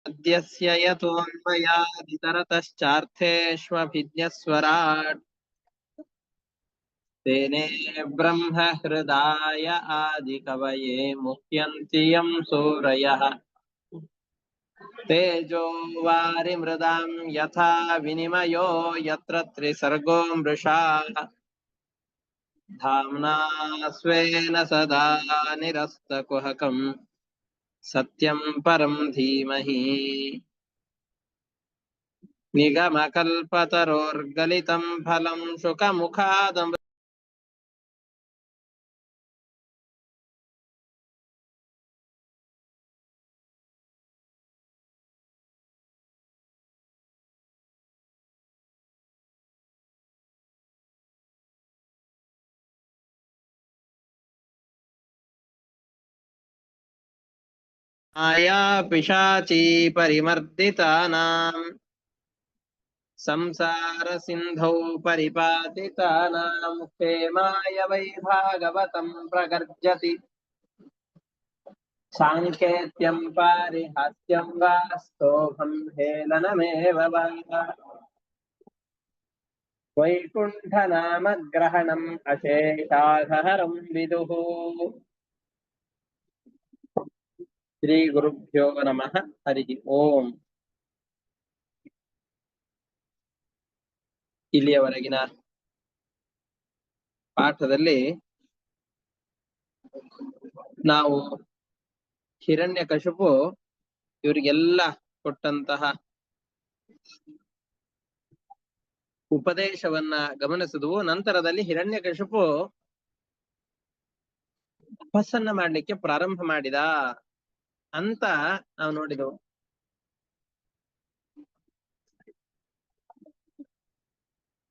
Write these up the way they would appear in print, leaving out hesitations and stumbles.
अद्यस्य यतोऽन्वयादितरतश्चार्थेष्वभिज्ञस्वराट् तेने ब्रह्म हृदाय आदिकवये मुह्यन्ति यं सूरयः तेजो वारिमृदां यथा विनिमयो यत्र त्रिसर्गो मृषा धाम्ना स्वेन सदा निरस्तकुहकम् सत्यं परं धीमहि निगमकल्पतरोर्गलितं फलं शुकमुखादमृतम् माया पिशाची परिमर्दितानां संसारसिन्धौ परिपातितानां क्षेमाय वै भागवतं प्रगर्जति साङ्केत्यं पारिहास्यं वा स्तोभं हेलनमेव वा वैकुण्ठनामग्रहणम् अशेषाघहरं विदुः ಶ್ರೀ ಗುರುಭ್ಯೋ ನಮಃ ಹರಿ ಓಂ. ಇಲ್ಲಿಯವರೆಗಿನ ಪಾಠದಲ್ಲಿ ನಾವು ಹಿರಣ್ಯಕಶಿಪು ಇವರಿಗೆಲ್ಲ ಕೊಟ್ಟಂತಹ ಉಪದೇಶವನ್ನ ಗಮನಿಸಿದ್ವು. ನಂತರದಲ್ಲಿ ಹಿರಣ್ಯಕಶಿಪು ತಪಸ್ಸನ್ನ ಮಾಡ್ಲಿಕ್ಕೆ ಪ್ರಾರಂಭ ಮಾಡಿದ ಅಂತ ನಾವು ನೋಡಿದೆವು.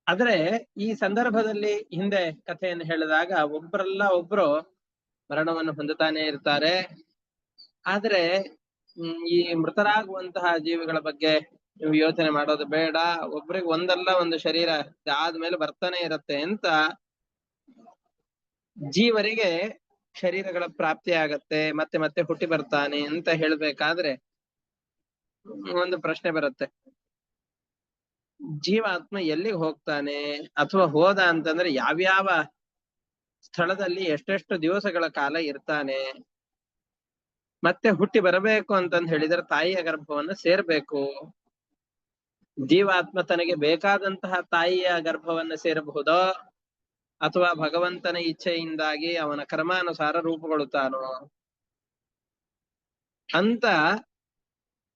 ಆದ್ರೆ ಈ ಸಂದರ್ಭದಲ್ಲಿ ಹಿಂದೆ ಕಥೆಯನ್ನು ಹೇಳಿದಾಗ ಒಬ್ಬರಲ್ಲ ಒಬ್ರು ಮರಣವನ್ನು ಹೊಂದುತ್ತಾನೆ ಇರ್ತಾರೆ. ಆದ್ರೆ ಈ ಮೃತರಾಗುವಂತಹ ಜೀವಿಗಳ ಬಗ್ಗೆ ನೀವು ಯೋಚನೆ ಮಾಡೋದು ಬೇಡ. ಒಬ್ರಿಗೆ ಒಂದಲ್ಲ ಒಂದು ಶರೀರ ಆದ್ಮೇಲೆ ಬರ್ತಾನೆ ಇರತ್ತೆ ಅಂತ ಜೀವರಿಗೆ ಶರೀರಗಳ ಪ್ರಾಪ್ತಿ ಆಗತ್ತೆ, ಮತ್ತೆ ಮತ್ತೆ ಹುಟ್ಟಿ ಬರ್ತಾನೆ ಅಂತ ಹೇಳ್ಬೇಕಾದ್ರೆ ಒಂದು ಪ್ರಶ್ನೆ ಬರುತ್ತೆ. ಜೀವಾತ್ಮ ಎಲ್ಲಿಗೆ ಹೋಗ್ತಾನೆ ಅಥವಾ ಹೋದ ಅಂತಂದ್ರೆ ಯಾವ್ಯಾವ ಸ್ಥಳದಲ್ಲಿ ಎಷ್ಟೆಷ್ಟು ದಿವಸಗಳ ಕಾಲ ಇರ್ತಾನೆ? ಮತ್ತೆ ಹುಟ್ಟಿ ಬರಬೇಕು ಅಂತಂದು ಹೇಳಿದ್ರೆ ತಾಯಿಯ ಗರ್ಭವನ್ನು ಸೇರ್ಬೇಕು. ಜೀವಾತ್ಮ ತನಗೆ ಬೇಕಾದಂತಹ ತಾಯಿಯ ಗರ್ಭವನ್ನು ಸೇರಬಹುದೋ ಅಥವಾ ಭಗವಂತನ ಇಚ್ಛೆಯಿಂದಾಗಿ ಅವನ ಕರ್ಮಾನುಸಾರ ರೂಪುಗೊಳ್ಳುತ್ತಾನೋ ಅಂತ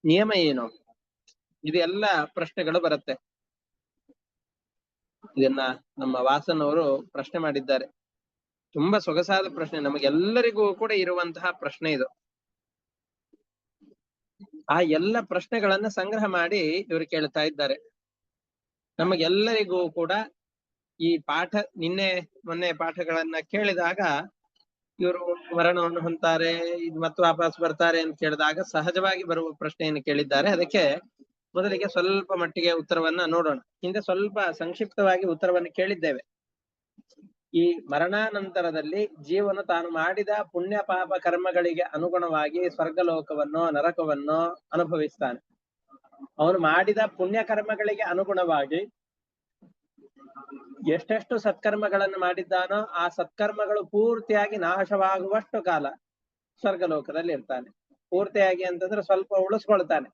ನಿಯಮ ಏನು? ಇದೆಲ್ಲ ಪ್ರಶ್ನೆಗಳು ಬರುತ್ತೆ. ಇದನ್ನ ನಮ್ಮ ವಾಸನ್ ಅವರು ಪ್ರಶ್ನೆ ಮಾಡಿದ್ದಾರೆ. ತುಂಬಾ ಸೊಗಸಾದ ಪ್ರಶ್ನೆ, ನಮಗೆಲ್ಲರಿಗೂ ಕೂಡ ಇರುವಂತಹ ಪ್ರಶ್ನೆ ಇದು. ಆ ಎಲ್ಲ ಪ್ರಶ್ನೆಗಳನ್ನ ಸಂಗ್ರಹ ಮಾಡಿ ಇವರು ಕೇಳ್ತಾ ಇದ್ದಾರೆ. ನಮಗೆಲ್ಲರಿಗೂ ಕೂಡ ಈ ಪಾಠ ಮೊನ್ನೆ ಪಾಠಗಳನ್ನ ಕೇಳಿದಾಗ ಇವರು ಮರಣವನ್ನು ಹೊಂತಾರೆ, ಇದು ಮತ್ತೆ ವಾಪಸ್ ಬರ್ತಾರೆ ಅಂತ ಕೇಳಿದಾಗ ಸಹಜವಾಗಿ ಬರುವ ಪ್ರಶ್ನೆಯನ್ನು ಕೇಳಿದ್ದಾರೆ. ಅದಕ್ಕೆ ಮೊದಲಿಗೆ ಸ್ವಲ್ಪ ಮಟ್ಟಿಗೆ ಉತ್ತರವನ್ನ ನೋಡೋಣ. ಹಿಂದೆ ಸ್ವಲ್ಪ ಸಂಕ್ಷಿಪ್ತವಾಗಿ ಉತ್ತರವನ್ನು ಕೇಳಿದ್ದೇವೆ. ಈ ಮರಣಾನಂತರದಲ್ಲಿ ಜೀವನು ತಾನು ಮಾಡಿದ ಪುಣ್ಯ ಪಾಪ ಕರ್ಮಗಳಿಗೆ ಅನುಗುಣವಾಗಿ ಸ್ವರ್ಗಲೋಕವನ್ನೋ ನರಕವನ್ನೋ ಅನುಭವಿಸ್ತಾನೆ. ಅವನು ಮಾಡಿದ ಪುಣ್ಯ ಕರ್ಮಗಳಿಗೆ ಅನುಗುಣವಾಗಿ ಎಷ್ಟೆಷ್ಟು ಸತ್ಕರ್ಮಗಳನ್ನು ಮಾಡಿದ್ದಾನೋ ಆ ಸತ್ಕರ್ಮಗಳು ಪೂರ್ತಿಯಾಗಿ ನಾಶವಾಗುವಷ್ಟು ಕಾಲ ಸ್ವರ್ಗಲೋಕದಲ್ಲಿ ಇರ್ತಾನೆ. ಪೂರ್ತಿಯಾಗಿ ಅಂತಂದ್ರೆ ಸ್ವಲ್ಪ ಉಳಿಸ್ಕೊಳ್ತಾನೆ,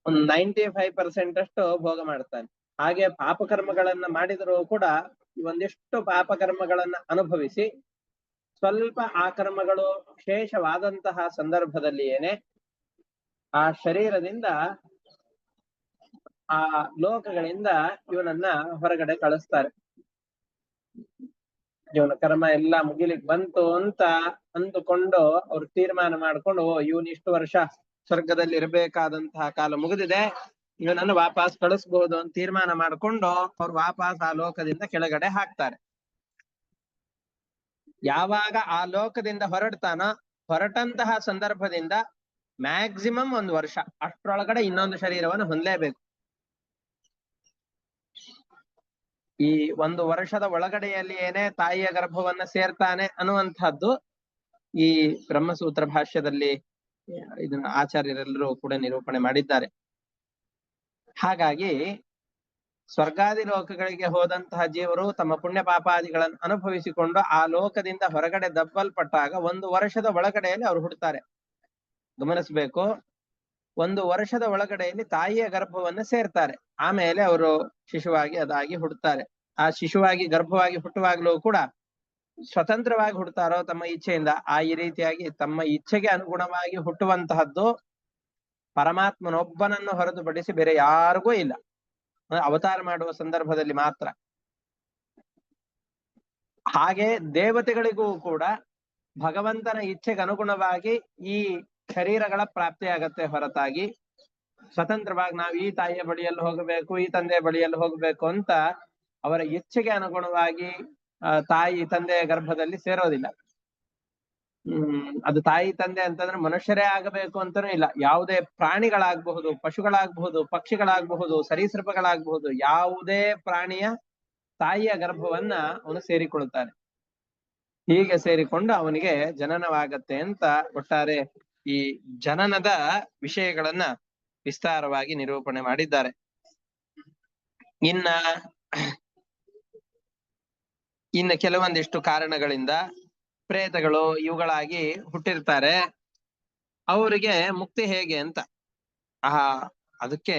ಒಂದು 95% ಅಷ್ಟು ಭೋಗ ಮಾಡ್ತಾನೆ. ಹಾಗೆ ಪಾಪಕರ್ಮಗಳನ್ನ ಮಾಡಿದರೂ ಕೂಡ ಒಂದಿಷ್ಟು ಪಾಪಕರ್ಮಗಳನ್ನ ಅನುಭವಿಸಿ ಸ್ವಲ್ಪ ಆ ಕರ್ಮಗಳು ಶೇಷವಾದಂತಹ ಸಂದರ್ಭದಲ್ಲಿ ಏನೇ ಆ ಶರೀರದಿಂದ ಆ ಲೋಕಗಳಿಂದ ಇವನನ್ನ ಹೊರಗಡೆ ಕಳಿಸ್ತಾರೆ. ಇವನ ಕರ್ಮ ಎಲ್ಲ ಮುಗಿಲಿಕ್ಕೆ ಬಂತು ಅಂತ ಅಂದುಕೊಂಡು ಅವ್ರು ತೀರ್ಮಾನ ಮಾಡ್ಕೊಂಡು, ಇವನ್ ಇಷ್ಟು ವರ್ಷ ಸ್ವರ್ಗದಲ್ಲಿ ಇರಬೇಕಾದಂತಹ ಕಾಲ ಮುಗಿದಿದೆ, ಇವನನ್ನು ವಾಪಸ್ ಕಳಿಸ್ಬಹುದು ಅಂತ ತೀರ್ಮಾನ ಮಾಡ್ಕೊಂಡು ಅವ್ರು ವಾಪಸ್ ಆ ಲೋಕದಿಂದ ಕೆಳಗಡೆ ಹಾಕ್ತಾರೆ. ಯಾವಾಗ ಆ ಲೋಕದಿಂದ ಹೊರಟಂತಹ ಸಂದರ್ಭದಿಂದ ಮ್ಯಾಕ್ಸಿಮಮ್ 1 ವರ್ಷ ಅಷ್ಟರೊಳಗಡೆ ಇನ್ನೊಂದು ಶರೀರವನ್ನು ಹೊಂದಲೇಬೇಕು. ಈ 1 ವರ್ಷದ ಒಳಗಡೆಯಲ್ಲಿ ಏನೇ ತಾಯಿಯ ಗರ್ಭವನ್ನ ಸೇರ್ತಾನೆ ಅನ್ನುವಂಥದ್ದು ಈ ಬ್ರಹ್ಮಸೂತ್ರ ಭಾಷ್ಯದಲ್ಲಿ ಇದನ್ನ ಆಚಾರ್ಯರೆಲ್ಲರೂ ಕೂಡ ನಿರೂಪಣೆ ಮಾಡಿದ್ದಾರೆ. ಹಾಗಾಗಿ ಸ್ವರ್ಗಾದಿ ಲೋಕಗಳಿಗೆ ಹೋದಂತಹ ಜೀವರು ತಮ್ಮ ಪುಣ್ಯ ಪಾಪಾದಿಗಳನ್ನು ಅನುಭವಿಸಿಕೊಂಡು ಆ ಲೋಕದಿಂದ ಹೊರಗಡೆ ದಬ್ಬಲ್ಪಟ್ಟಾಗ 1 ವರ್ಷದ ಒಳಗಡೆಯಲ್ಲಿ ಅವರು ಹುಡ್ತಾರೆ. ಗಮನಿಸಬೇಕು, 1 ವರ್ಷದ ಒಳಗಡೆಯಲ್ಲಿ ತಾಯಿಯ ಗರ್ಭವನ್ನು ಸೇರ್ತಾರೆ. ಆಮೇಲೆ ಅವರು ಶಿಶುವಾಗಿ ಅದಾಗಿ ಹುಡ್ತಾರೆ. ಆ ಶಿಶುವಾಗಿ ಗರ್ಭವಾಗಿ ಹುಟ್ಟುವಾಗಲೂ ಕೂಡ ಸ್ವತಂತ್ರವಾಗಿ ಹುಡ್ತಾರೋ ತಮ್ಮ ಇಚ್ಛೆಯಿಂದ, ಈ ರೀತಿಯಾಗಿ ತಮ್ಮ ಇಚ್ಛೆಗೆ ಅನುಗುಣವಾಗಿ ಹುಟ್ಟುವಂತಹದ್ದು ಪರಮಾತ್ಮನೊಬ್ಬನನ್ನು ಹೊರತುಪಡಿಸಿ ಬೇರೆ ಯಾರಿಗೂ ಇಲ್ಲ. ಅವತಾರ ಮಾಡುವ ಸಂದರ್ಭದಲ್ಲಿ ಮಾತ್ರ. ಹಾಗೆ ದೇವತೆಗಳಿಗೂ ಕೂಡ ಭಗವಂತನ ಇಚ್ಛೆಗೆ ಅನುಗುಣವಾಗಿ ಈ ಶರೀರಗಳ ಪ್ರಾಪ್ತಿಯಾಗತ್ತೆ ಹೊರತಾಗಿ ಸ್ವತಂತ್ರವಾಗಿ ನಾವು ಈ ತಾಯಿಯ ಬಳಿಯಲ್ಲಿ ಹೋಗಬೇಕು, ಈ ತಂದೆಯ ಬಳಿಯಲ್ಲಿ ಹೋಗಬೇಕು ಅಂತ ಅವರ ಇಚ್ಛೆಗೆ ಅನುಗುಣವಾಗಿ ತಾಯಿ ತಂದೆಯ ಗರ್ಭದಲ್ಲಿ ಸೇರೋದಿಲ್ಲ. ಅದು ತಾಯಿ ತಂದೆ ಅಂತಂದ್ರೆ ಮನುಷ್ಯರೇ ಆಗಬೇಕು ಅಂತಾನೂ ಇಲ್ಲ. ಯಾವುದೇ ಪ್ರಾಣಿಗಳಾಗಬಹುದು, ಪಶುಗಳಾಗಬಹುದು, ಪಕ್ಷಿಗಳಾಗಬಹುದು, ಸರೀಸೃಪಗಳಾಗಬಹುದು, ಯಾವುದೇ ಪ್ರಾಣಿಯ ತಾಯಿಯ ಗರ್ಭವನ್ನ ಅವನು ಸೇರಿಕೊಳ್ಳುತ್ತಾನೆ. ಹೀಗೆ ಸೇರಿಕೊಂಡು ಅವನಿಗೆ ಜನನವಾಗತ್ತೆ ಅಂತ ಒಟ್ಟಾರೆ ಈ ಜನನದ ವಿಷಯಗಳನ್ನ ವಿಸ್ತಾರವಾಗಿ ನಿರೂಪಣೆ ಮಾಡಿದ್ದಾರೆ. ಇನ್ನ ಕೆಲವೊಂದಿಷ್ಟು ಕಾರಣಗಳಿಂದ ಪ್ರೇತಗಳು ಇವುಗಳಾಗಿ ಹುಟ್ಟಿರ್ತಾರೆ. ಅವರಿಗೆ ಮುಕ್ತಿ ಹೇಗೆ ಅಂತ ಅದಕ್ಕೆ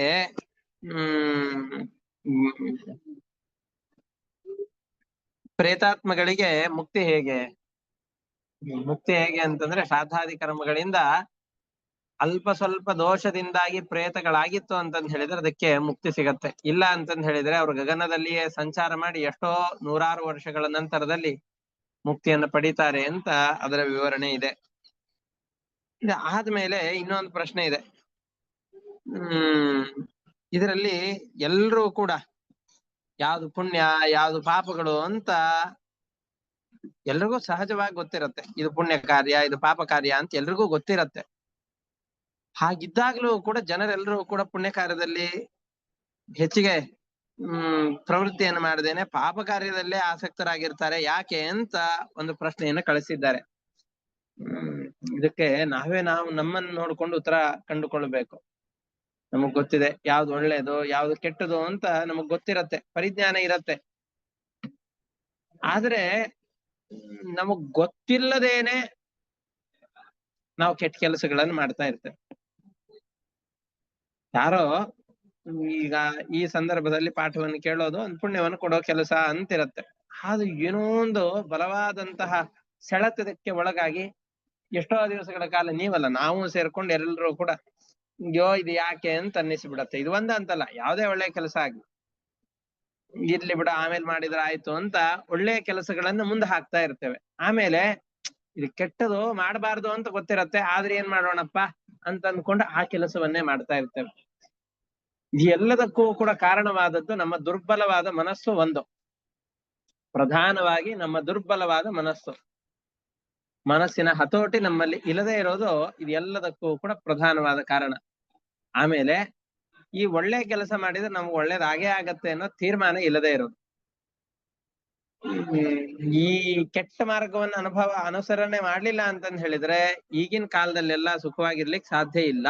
ಪ್ರೇತಾತ್ಮಗಳಿಗೆ ಮುಕ್ತಿ ಹೇಗೆ ಅಂತಂದ್ರೆ ಶ್ರಾದ್ದಾದಿ ಕರ್ಮಗಳಿಂದ ಅಲ್ಪ ಸ್ವಲ್ಪ ದೋಷದಿಂದಾಗಿ ಪ್ರೇತಗಳಾಗಿತ್ತು ಅಂತಂದ್ ಹೇಳಿದ್ರೆ ಅದಕ್ಕೆ ಮುಕ್ತಿ ಸಿಗತ್ತೆ. ಇಲ್ಲ ಅಂತಂದ್ ಹೇಳಿದ್ರೆ ಅವ್ರು ಗಗನದಲ್ಲಿಯೇ ಸಂಚಾರ ಮಾಡಿ ಎಷ್ಟೋ 100 ವರ್ಷಗಳ ನಂತರದಲ್ಲಿ ಮುಕ್ತಿಯನ್ನು ಪಡಿತಾರೆ ಅಂತ ಅದರ ವಿವರಣೆ ಇದೆ. ಆದ್ಮೇಲೆ ಇನ್ನೊಂದು ಪ್ರಶ್ನೆ ಇದೆ. ಇದರಲ್ಲಿ ಎಲ್ರೂ ಕೂಡ ಯಾವ್ದು ಪುಣ್ಯ ಯಾವ್ದು ಪಾಪಗಳು ಅಂತ ಎಲ್ರಿಗೂ ಸಹಜವಾಗಿ ಗೊತ್ತಿರತ್ತೆ. ಇದು ಪುಣ್ಯ ಕಾರ್ಯ, ಇದು ಪಾಪ ಕಾರ್ಯ ಅಂತ ಎಲ್ರಿಗೂ ಗೊತ್ತಿರತ್ತೆ. ಹಾಗಿದ್ದಾಗ್ಲೂ ಕೂಡ ಜನರೆಲ್ಲರೂ ಕೂಡ ಪುಣ್ಯ ಕಾರ್ಯದಲ್ಲಿ ಹೆಚ್ಚಿಗೆ ಪ್ರವೃತ್ತಿಯನ್ನು ಮಾಡದೇನೆ ಪಾಪ ಕಾರ್ಯದಲ್ಲೇ ಆಸಕ್ತರಾಗಿರ್ತಾರೆ. ಯಾಕೆ ಅಂತ ಒಂದು ಪ್ರಶ್ನೆಯನ್ನು ಕಳಿಸಿದ್ದಾರೆ. ಇದಕ್ಕೆ ನಾವು ನಮ್ಮನ್ನು ನೋಡ್ಕೊಂಡು ಉತ್ತರ ಕಂಡುಕೊಳ್ಬೇಕು. ನಮಗ್ ಗೊತ್ತಿದೆ ಯಾವ್ದು ಒಳ್ಳೇದು ಯಾವ್ದು ಕೆಟ್ಟದು ಅಂತ ನಮಗ್ ಗೊತ್ತಿರತ್ತೆ, ಪರಿಜ್ಞಾನ ಇರತ್ತೆ. ಆದ್ರೆ ನಮಗ್ ಗೊತ್ತಿಲ್ಲದೇನೆ ನಾವು ಕೆಟ್ಟ ಕೆಲಸಗಳನ್ನು ಮಾಡ್ತಾ ಇರ್ತೇವೆ. ಯಾರೋ ಈಗ ಈ ಸಂದರ್ಭದಲ್ಲಿ ಪಾಠವನ್ನು ಕೇಳೋದು ಒಂದು ಪುಣ್ಯವನ್ನು ಕೊಡೋ ಕೆಲಸ ಅಂತಿರತ್ತೆ. ಅದು ಏನೋ ಒಂದು ಬಲವಾದಂತಹ ಸೆಳೆತಕ್ಕೆ ಒಳಗಾಗಿ ಎಷ್ಟೋ ದಿವಸಗಳ ಕಾಲ ನೀವಲ್ಲ ನಾವು ಸೇರ್ಕೊಂಡು ಎಲ್ಲರೂ ಕೂಡ ಅಯ್ಯೋ ಇದು ಯಾಕೆ ಅಂತ ಅನ್ನಿಸ್ಬಿಡತ್ತೆ. ಇದು ಒಂದ ಅಂತಲ್ಲ, ಯಾವುದೇ ಒಳ್ಳೆ ಕೆಲಸ ಆಗ್ಲಿ ಇರ್ಲಿ ಬಿಡ ಆಮೇಲೆ ಮಾಡಿದ್ರೆ ಆಯ್ತು ಅಂತ ಒಳ್ಳೆ ಕೆಲಸಗಳನ್ನ ಮುಂದೆ ಹಾಕ್ತಾ ಇರ್ತೇವೆ. ಆಮೇಲೆ ಇದು ಕೆಟ್ಟದು ಮಾಡಬಾರ್ದು ಅಂತ ಗೊತ್ತಿರತ್ತೆ, ಆದ್ರೆ ಏನ್ ಮಾಡೋಣಪ್ಪ ಅಂತ ಅಂದ್ಕೊಂಡು ಆ ಕೆಲಸವನ್ನೇ ಮಾಡ್ತಾ ಇರ್ತೇವೆ. ಎಲ್ಲದಕ್ಕೂ ಕೂಡ ಕಾರಣವಾದದ್ದು ನಮ್ಮ ದುರ್ಬಲವಾದ ಮನಸ್ಸು. ಒಂದು ಪ್ರಧಾನವಾಗಿ ನಮ್ಮ ದುರ್ಬಲವಾದ ಮನಸ್ಸಿನ ಹತೋಟಿ ನಮ್ಮಲ್ಲಿ ಇಲ್ಲದೆ ಇರೋದು ಇದೆಲ್ಲದಕ್ಕೂ ಕೂಡ ಪ್ರಧಾನವಾದ ಕಾರಣ. ಆಮೇಲೆ ಈ ಒಳ್ಳೆ ಕೆಲಸ ಮಾಡಿದ್ರೆ ನಮ್ಗೆ ಒಳ್ಳೇದಾಗೇ ಆಗತ್ತೆ ಅನ್ನೋ ತೀರ್ಮಾನ ಇಲ್ಲದೆ ಇರೋದು. ಈ ಕೆಟ್ಟ ಮಾರ್ಗವನ್ನು ಅನುಸರಣೆ ಮಾಡ್ಲಿಲ್ಲ ಅಂತಂದ್ ಹೇಳಿದ್ರೆ ಈಗಿನ ಕಾಲದಲ್ಲೆಲ್ಲ ಸುಖವಾಗಿರ್ಲಿಕ್ಕೆ ಸಾಧ್ಯ ಇಲ್ಲ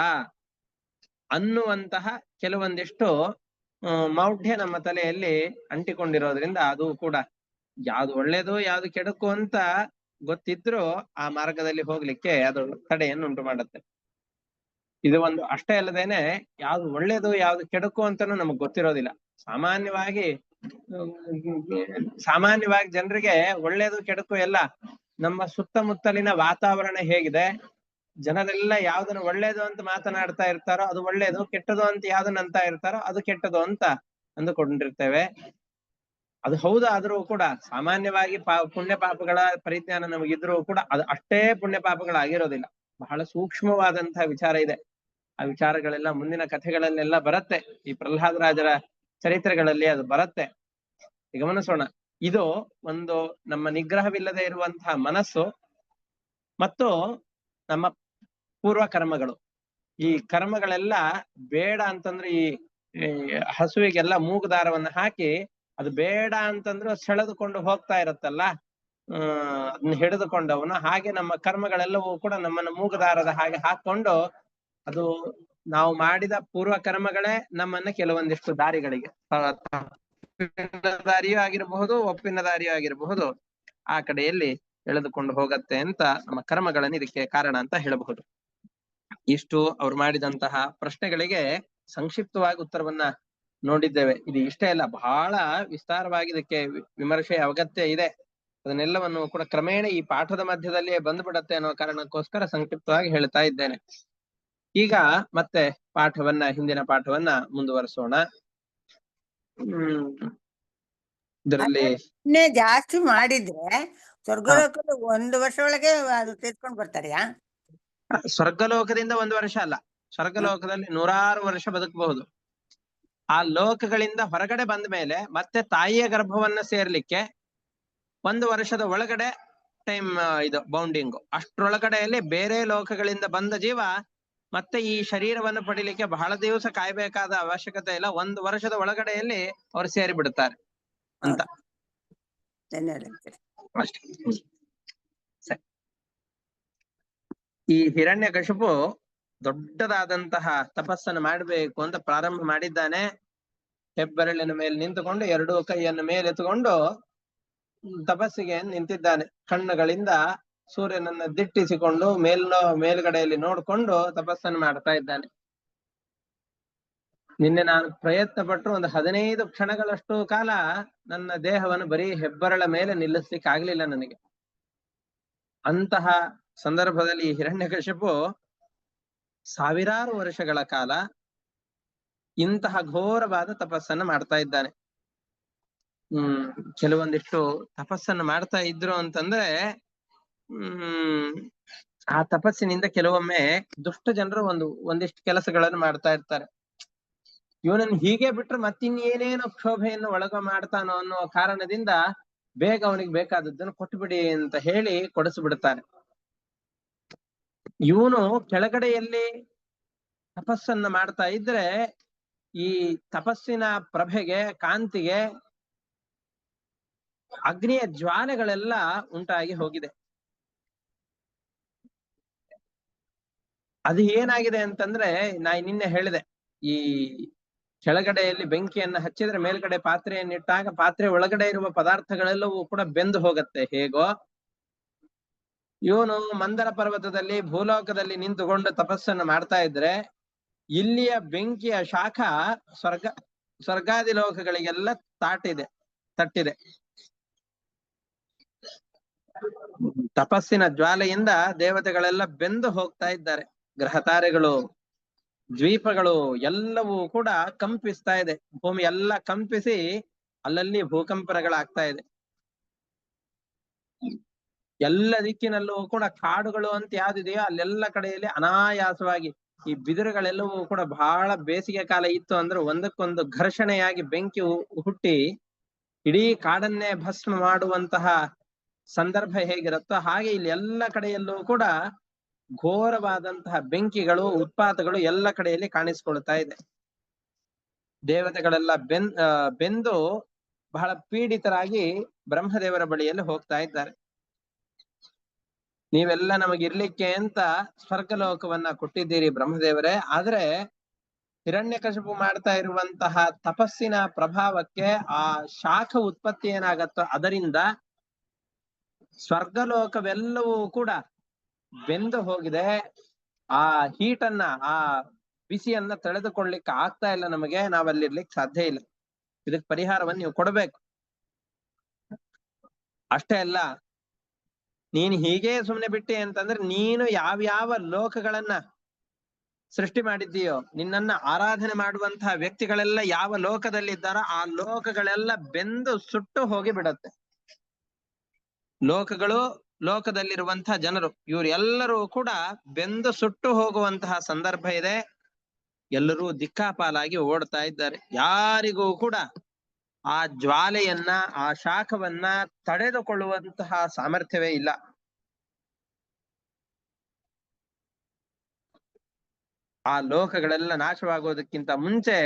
ಅನ್ನುವಂತಹ ಕೆಲವೊಂದಿಷ್ಟು ಮೌಢ್ಯ ನಮ್ಮ ತಲೆಯಲ್ಲಿ ಅಂಟಿಕೊಂಡಿರೋದ್ರಿಂದ ಅದು ಕೂಡ ಯಾವ್ದು ಒಳ್ಳೇದು ಯಾವ್ದು ಕೆಡುಕು ಅಂತ ಗೊತ್ತಿದ್ರು ಆ ಮಾರ್ಗದಲ್ಲಿ ಹೋಗ್ಲಿಕ್ಕೆ ಅದು ತಡೆಯನ್ನು ಉಂಟು ಮಾಡುತ್ತೆ. ಇದು ಒಂದು ಅಷ್ಟೇ ಅಲ್ಲದೇನೆ ಯಾವ್ದು ಒಳ್ಳೇದು ಯಾವ್ದು ಕೆಡುಕು ಅಂತಾನು ನಮಗ್ ಗೊತ್ತಿರೋದಿಲ್ಲ. ಸಾಮಾನ್ಯವಾಗಿ ಜನರಿಗೆ ಒಳ್ಳೇದು ಕೆಡುಕು ಎಲ್ಲ ನಮ್ಮ ಸುತ್ತಮುತ್ತಲಿನ ವಾತಾವರಣ ಹೇಗಿದೆ, ಜನರೆಲ್ಲ ಯಾವ್ದನ್ನ ಒಳ್ಳೇದು ಅಂತ ಮಾತನಾಡ್ತಾ ಇರ್ತಾರೋ ಅದು ಒಳ್ಳೇದು, ಕೆಟ್ಟದು ಅಂತ ಯಾವ್ದನ್ನ ಅಂತ ಇರ್ತಾರೋ ಅದು ಕೆಟ್ಟದು ಅಂತ ಅಂದುಕೊಂಡಿರ್ತೇವೆ. ಅದು ಹೌದಾದ್ರೂ ಕೂಡ ಸಾಮಾನ್ಯವಾಗಿ ಪುಣ್ಯ ಪಾಪಗಳ ಪರಿಜ್ಞಾನ ನಮಗಿದ್ರೂ ಕೂಡ ಅದು ಅಷ್ಟೇ ಪುಣ್ಯ ಪಾಪಗಳಾಗಿರೋದಿಲ್ಲ. ಬಹಳ ಸೂಕ್ಷ್ಮವಾದಂತಹ ವಿಚಾರ ಇದೆ. ಆ ವಿಚಾರಗಳೆಲ್ಲ ಮುಂದಿನ ಕಥೆಗಳಲ್ಲೆಲ್ಲ ಬರುತ್ತೆ. ಈ ಪ್ರಹ್ಲಾದರಾಜರ ಚರಿತ್ರೆಗಳಲ್ಲಿ ಅದು ಬರುತ್ತೆ, ಗಮನಿಸೋಣ. ಇದು ಒಂದು ನಮ್ಮ ನಿಗ್ರಹವಿಲ್ಲದೆ ಇರುವಂತಹ ಮನಸ್ಸು ಮತ್ತು ನಮ್ಮ ಪೂರ್ವ ಕರ್ಮಗಳು. ಈ ಕರ್ಮಗಳೆಲ್ಲ ಬೇಡ ಅಂತಂದ್ರೆ ಈ ಹಸುವಿಗೆಲ್ಲ ಮೂಗುದಾರವನ್ನು ಹಾಕಿ ಅದು ಬೇಡ ಅಂತಂದ್ರೆ ಸೆಳೆದುಕೊಂಡು ಹೋಗ್ತಾ ಇರತ್ತಲ್ಲ, ಅದನ್ನ ಹಿಡಿದುಕೊಂಡವನು. ಹಾಗೆ ನಮ್ಮ ಕರ್ಮಗಳೆಲ್ಲವೂ ಕೂಡ ನಮ್ಮನ್ನು ಮೂಗುದಾರದ ಹಾಗೆ ಹಾಕೊಂಡು, ಅದು ನಾವು ಮಾಡಿದ ಪೂರ್ವ ಕರ್ಮಗಳೇ ನಮ್ಮನ್ನ ಕೆಲವೊಂದಿಷ್ಟು ದಾರಿಗಳಿಗೆ, ದಾರಿಯೂ ಆಗಿರಬಹುದು, ಒಪ್ಪಿನ ದಾರಿಯೂ ಆಗಿರಬಹುದು, ಆ ಕಡೆಯಲ್ಲಿ ಎಳೆದುಕೊಂಡು ಹೋಗತ್ತೆ ಅಂತ ನಮ್ಮ ಕರ್ಮಗಳನ್ನು ಇದಕ್ಕೆ ಕಾರಣ ಅಂತ ಹೇಳಬಹುದು. ಇಷ್ಟು ಅವ್ರು ಮಾಡಿದಂತಹ ಪ್ರಶ್ನೆಗಳಿಗೆ ಸಂಕ್ಷಿಪ್ತವಾಗಿ ಉತ್ತರವನ್ನ ನೋಡಿದ್ದೇವೆ. ಇದು ಇಷ್ಟೇ ಅಲ್ಲ, ಬಹಳ ವಿಸ್ತಾರವಾಗಿ ಇದಕ್ಕೆ ವಿಮರ್ಶೆಯ ಅಗತ್ಯ ಇದೆ. ಅದನ್ನೆಲ್ಲವನ್ನು ಕೂಡ ಕ್ರಮೇಣ ಈ ಪಾಠದ ಮಧ್ಯದಲ್ಲಿಯೇ ಬಂದ್ಬಿಡತ್ತೆ ಅನ್ನೋ ಕಾರಣಕ್ಕೋಸ್ಕರ ಸಂಕ್ಷಿಪ್ತವಾಗಿ ಹೇಳ್ತಾ ಇದ್ದೇನೆ. ಈಗ ಮತ್ತೆ ಹಿಂದಿನ ಪಾಠವನ್ನ ಮುಂದುವರಿಸೋಣ. ಇದರಲ್ಲಿ ಜಾಸ್ತಿ ಮಾಡಿದ್ರೆ ಸ್ವರ್ಗಲೋಕದ 1 ವರ್ಷ ಒಳಗೆ ಅದು ತೆಗೆದುಕೊಂಡು ಬರ್ತಾರೆಯಾ? ಸ್ವರ್ಗಲೋಕದಿಂದ 1 ವರ್ಷ ಅಲ್ಲ, ಸ್ವರ್ಗಲೋಕದಲ್ಲಿ 100 ವರ್ಷ ಬದುಕಬಹುದು. ಆ ಲೋಕಗಳಿಂದ ಹೊರಗಡೆ ಬಂದ ಮೇಲೆ ಮತ್ತೆ ತಾಯಿಯ ಗರ್ಭವನ್ನ ಸೇರ್ಲಿಕ್ಕೆ 1 ವರ್ಷದ ಒಳಗಡೆ ಟೈಮ್ ಇದು ಬೌಂಡಿಂಗು. ಅಷ್ಟ್ರೊಳಗಡೆಯಲ್ಲಿ ಬೇರೆ ಲೋಕಗಳಿಂದ ಬಂದ ಜೀವ ಮತ್ತೆ ಈ ಶರೀರವನ್ನು ಪಡಿಲಿಕ್ಕೆ ಬಹಳ ದಿವಸ ಕಾಯ್ಬೇಕಾದ ಅವಶ್ಯಕತೆ ಇಲ್ಲ. 1 ವರ್ಷದ ಒಳಗಡೆಯಲ್ಲಿ ಅವರು ಸೇರಿ ಬಿಡುತ್ತಾರೆ ಅಂತ. ಅಷ್ಟೇ. ಈ ಹಿರಣ್ಯಕಶಿಪು ದೊಡ್ಡದಾದಂತಹ ತಪಸ್ಸನ್ನು ಮಾಡಬೇಕು ಅಂತ ಪ್ರಾರಂಭ ಮಾಡಿದ್ದಾನೆ. ಹೆಬ್ಬೆರಳಿನ ಮೇಲೆ ನಿಂತುಕೊಂಡು 2 ಕೈಯನ್ನು ಮೇಲೆತ್ತುಕೊಂಡು ತಪಸ್ಸಿಗೆ ನಿಂತಿದ್ದಾನೆ. ಕಣ್ಣುಗಳಿಂದ ಸೂರ್ಯನನ್ನ ದಿಟ್ಟಿಸಿಕೊಂಡು ಮೇಲ್ಗಡೆಯಲ್ಲಿ ನೋಡ್ಕೊಂಡು ತಪಸ್ಸನ್ನು ಮಾಡ್ತಾ ಇದ್ದಾನೆ. ನಿನ್ನೆ ನಾನು ಪ್ರಯತ್ನ ಪಟ್ಟರು 15 ಕ್ಷಣಗಳಷ್ಟು ಕಾಲ ನನ್ನ ದೇಹವನ್ನು ಬರೀ ಹೆಬ್ಬೆರಳ ಮೇಲೆ ನಿಲ್ಲಿಸ್ಲಿಕ್ಕೆ ಆಗ್ಲಿಲ್ಲ ನನಗೆ. ಅಂತಹ ಸಂದರ್ಭದಲ್ಲಿ ಹಿರಣ್ಯಕಶಿಪು ಸಾವಿರಾರು ವರ್ಷಗಳ ಕಾಲ ಇಂತಹ ಘೋರವಾದ ತಪಸ್ಸನ್ನು ಮಾಡ್ತಾ ಇದ್ದಾನೆ. ಕೆಲವೊಂದಿಷ್ಟು ತಪಸ್ಸನ್ನು ಮಾಡ್ತಾ ಇದ್ರು ಅಂತಂದ್ರೆ ಆ ತಪಸ್ಸಿನಿಂದ ಕೆಲವೊಮ್ಮೆ ದುಷ್ಟ ಜನರು ಒಂದಿಷ್ಟು ಕೆಲಸಗಳನ್ನು ಮಾಡ್ತಾ ಇರ್ತಾರೆ. ಇವನನ್ನು ಹೀಗೆ ಬಿಟ್ರೆ ಮತ್ತಿನ್ನೇನೇನೋ ಕ್ಷೋಭೆಯನ್ನು ಒಳಗ ಮಾಡ್ತಾನೋ ಅನ್ನೋ ಕಾರಣದಿಂದ ಬೇಗ ಅವನಿಗೆ ಬೇಕಾದದ್ದನ್ನು ಕೊಟ್ಟುಬಿಡಿ ಅಂತ ಹೇಳಿ ಕೊಡಿಸ್ಬಿಡ್ತಾನೆ. ಇವನು ಕೆಳಗಡೆಯಲ್ಲಿ ತಪಸ್ಸನ್ನ ಮಾಡ್ತಾ ಇದ್ರೆ ಈ ತಪಸ್ಸಿನ ಪ್ರಭೆಗೆ, ಕಾಂತಿಗೆ ಅಗ್ನಿಯ ಜ್ವಾಲೆಗಳೆಲ್ಲ ಉಂಟಾಗಿ ಹೋಗಿದೆ. ಅದು ಏನಾಗಿದೆ ಅಂತಂದ್ರೆ, ನಿನ್ನೆ ಹೇಳಿದೆ, ಈ ಕೆಳಗಡೆಯಲ್ಲಿ ಬೆಂಕಿಯನ್ನ ಹಚ್ಚಿದ್ರೆ ಮೇಲ್ಗಡೆ ಪಾತ್ರೆಯನ್ನಿಟ್ಟಾಗ ಪಾತ್ರೆ ಒಳಗಡೆ ಇರುವ ಪದಾರ್ಥಗಳೆಲ್ಲವೂ ಕೂಡ ಬೆಂದು ಹೋಗತ್ತೆ. ಹೇಗೋ ಇವನು ಮಂದರ ಪರ್ವತದಲ್ಲಿ ಭೂಲೋಕದಲ್ಲಿ ನಿಂತುಕೊಂಡು ತಪಸ್ಸನ್ನು ಮಾಡ್ತಾ ಇದ್ರೆ ಇಲ್ಲಿಯ ಬೆಂಕಿಯ ಶಾಖ ಸ್ವರ್ಗಾದಿ ಲೋಕಗಳಿಗೆಲ್ಲ ತಟ್ಟಿದೆ. ತಪಸ್ಸಿನ ಜ್ವಾಲೆಯಿಂದ ದೇವತೆಗಳೆಲ್ಲ ಬೆಂದು ಹೋಗ್ತಾ ಇದ್ದಾರೆ. ಗ್ರಹ ತಾರೆಗಳು, ದ್ವೀಪಗಳು ಎಲ್ಲವೂ ಕೂಡ ಕಂಪಿಸ್ತಾ ಇದೆ. ಭೂಮಿ ಎಲ್ಲ ಕಂಪಿಸಿ ಅಲ್ಲಲ್ಲಿ ಭೂಕಂಪನಗಳಾಗ್ತಾ ಇದೆ. ಎಲ್ಲ ದಿಕ್ಕಿನಲ್ಲೂ ಕೂಡ ಕಾಡುಗಳು ಅಂತ ಯಾವ್ದಿದೆಯೋ ಅಲ್ಲೆಲ್ಲ ಕಡೆಯಲ್ಲಿ ಅನಾಯಾಸವಾಗಿ ಈ ಬಿದಿರುಗಳೆಲ್ಲವೂ ಕೂಡ ಬಹಳ ಬೇಸಿಗೆ ಕಾಲ ಇತ್ತು ಅಂದ್ರೆ ಒಂದಕ್ಕೊಂದು ಘರ್ಷಣೆಯಾಗಿ ಬೆಂಕಿ ಹುಟ್ಟಿ ಇಡೀ ಕಾಡನ್ನೇ ಭಸ್ಮ ಮಾಡುವಂತಹ ಸಂದರ್ಭ ಹೇಗಿರುತ್ತೋ ಹಾಗೆ ಇಲ್ಲಿ ಎಲ್ಲ ಕಡೆಯಲ್ಲೂ ಕೂಡ ಘೋರವಾದಂತಹ ಬೆಂಕಿಗಳು, ಉತ್ಪಾತಗಳು ಎಲ್ಲ ಕಡೆಯಲ್ಲಿ ಕಾಣಿಸ್ಕೊಳ್ತಾ ಇದೆ. ದೇವತೆಗಳೆಲ್ಲ ಬೆಂದು ಬಹಳ ಪೀಡಿತರಾಗಿ ಬ್ರಹ್ಮದೇವರ ಬಳಿಯಲ್ಲಿ ಹೋಗ್ತಾ ಇದ್ದಾರೆ. ನೀವೆಲ್ಲ ನಮಗಿರ್ಲಿಕ್ಕೆ ಅಂತ ಸ್ವರ್ಗಲೋಕವನ್ನ ಕೊಟ್ಟಿದ್ದೀರಿ ಬ್ರಹ್ಮದೇವರೇ, ಆದ್ರೆ ಹಿರಣ್ಯಕಶಿಪು ಮಾಡ್ತಾ ಇರುವಂತಹ ತಪಸ್ಸಿನ ಪ್ರಭಾವಕ್ಕೆ ಆ ಶಾಖ ಉತ್ಪತ್ತಿ ಏನಾಗತ್ತೋ ಅದರಿಂದ ಸ್ವರ್ಗಲೋಕವೆಲ್ಲವೂ ಕೂಡ ಬೆಂದು ಹೋಗಿದೆ. ಆ ಹೀಟನ್ನ, ಆ ಬಿಸಿಯನ್ನ ತಡೆದುಕೊಳ್ಳಿಕ್ಕೆ ಆಗ್ತಾ ಇಲ್ಲ ನಮಗೆ, ನಾವಲ್ಲಿರ್ಲಿಕ್ಕೆ ಸಾಧ್ಯ ಇಲ್ಲ. ಇದಕ್ಕೆ ಪರಿಹಾರವನ್ನು ನೀವು ಕೊಡ್ಬೇಕು. ಅಷ್ಟೇ ಅಲ್ಲ, ನೀನು ಹೀಗೆ ಸುಮ್ನೆ ಬಿಟ್ಟೆ ಅಂತಂದ್ರೆ ನೀನು ಯಾವ್ಯಾವ ಲೋಕಗಳನ್ನ ಸೃಷ್ಟಿ ಮಾಡಿದ್ದೀಯೋ, ನಿನ್ನನ್ನ ಆರಾಧನೆ ಮಾಡುವಂತಹ ವ್ಯಕ್ತಿಗಳೆಲ್ಲ ಯಾವ ಲೋಕದಲ್ಲಿದ್ದಾರೋ ಆ ಲೋಕಗಳೆಲ್ಲ ಬೆಂದು ಸುಟ್ಟು ಹೋಗಿ ಬಿಡತ್ತೆ. ಲೋಕಗಳು, ಲೋಕದಲ್ಲಿರುವಂತಹ ಜನರು, ಇವರೆಲ್ಲರೂ ಕೂಡ ಬೆಂದು ಸುಟ್ಟು ಹೋಗುವಂತಹ ಸಂದರ್ಭ ಇದೆ. ಎಲ್ಲರೂ ದಿಕ್ಕಾಪಾಲಾಗಿ ಓಡ್ತಾ ಇದ್ದಾರೆ. ಯಾರಿಗೂ ಕೂಡ ಆ ಜ್ವಾಲೆಯನ್ನ, ಆ ಶಾಖವನ್ನ ತಡೆದುಕೊಳ್ಳುವಂತಹ ಸಾಮರ್ಥ್ಯವೇ ಇಲ್ಲ. ಆ ಲೋಕಗಳೆಲ್ಲ ನಾಶವಾಗೋದಕ್ಕಿಂತ ಮುಂಚೆ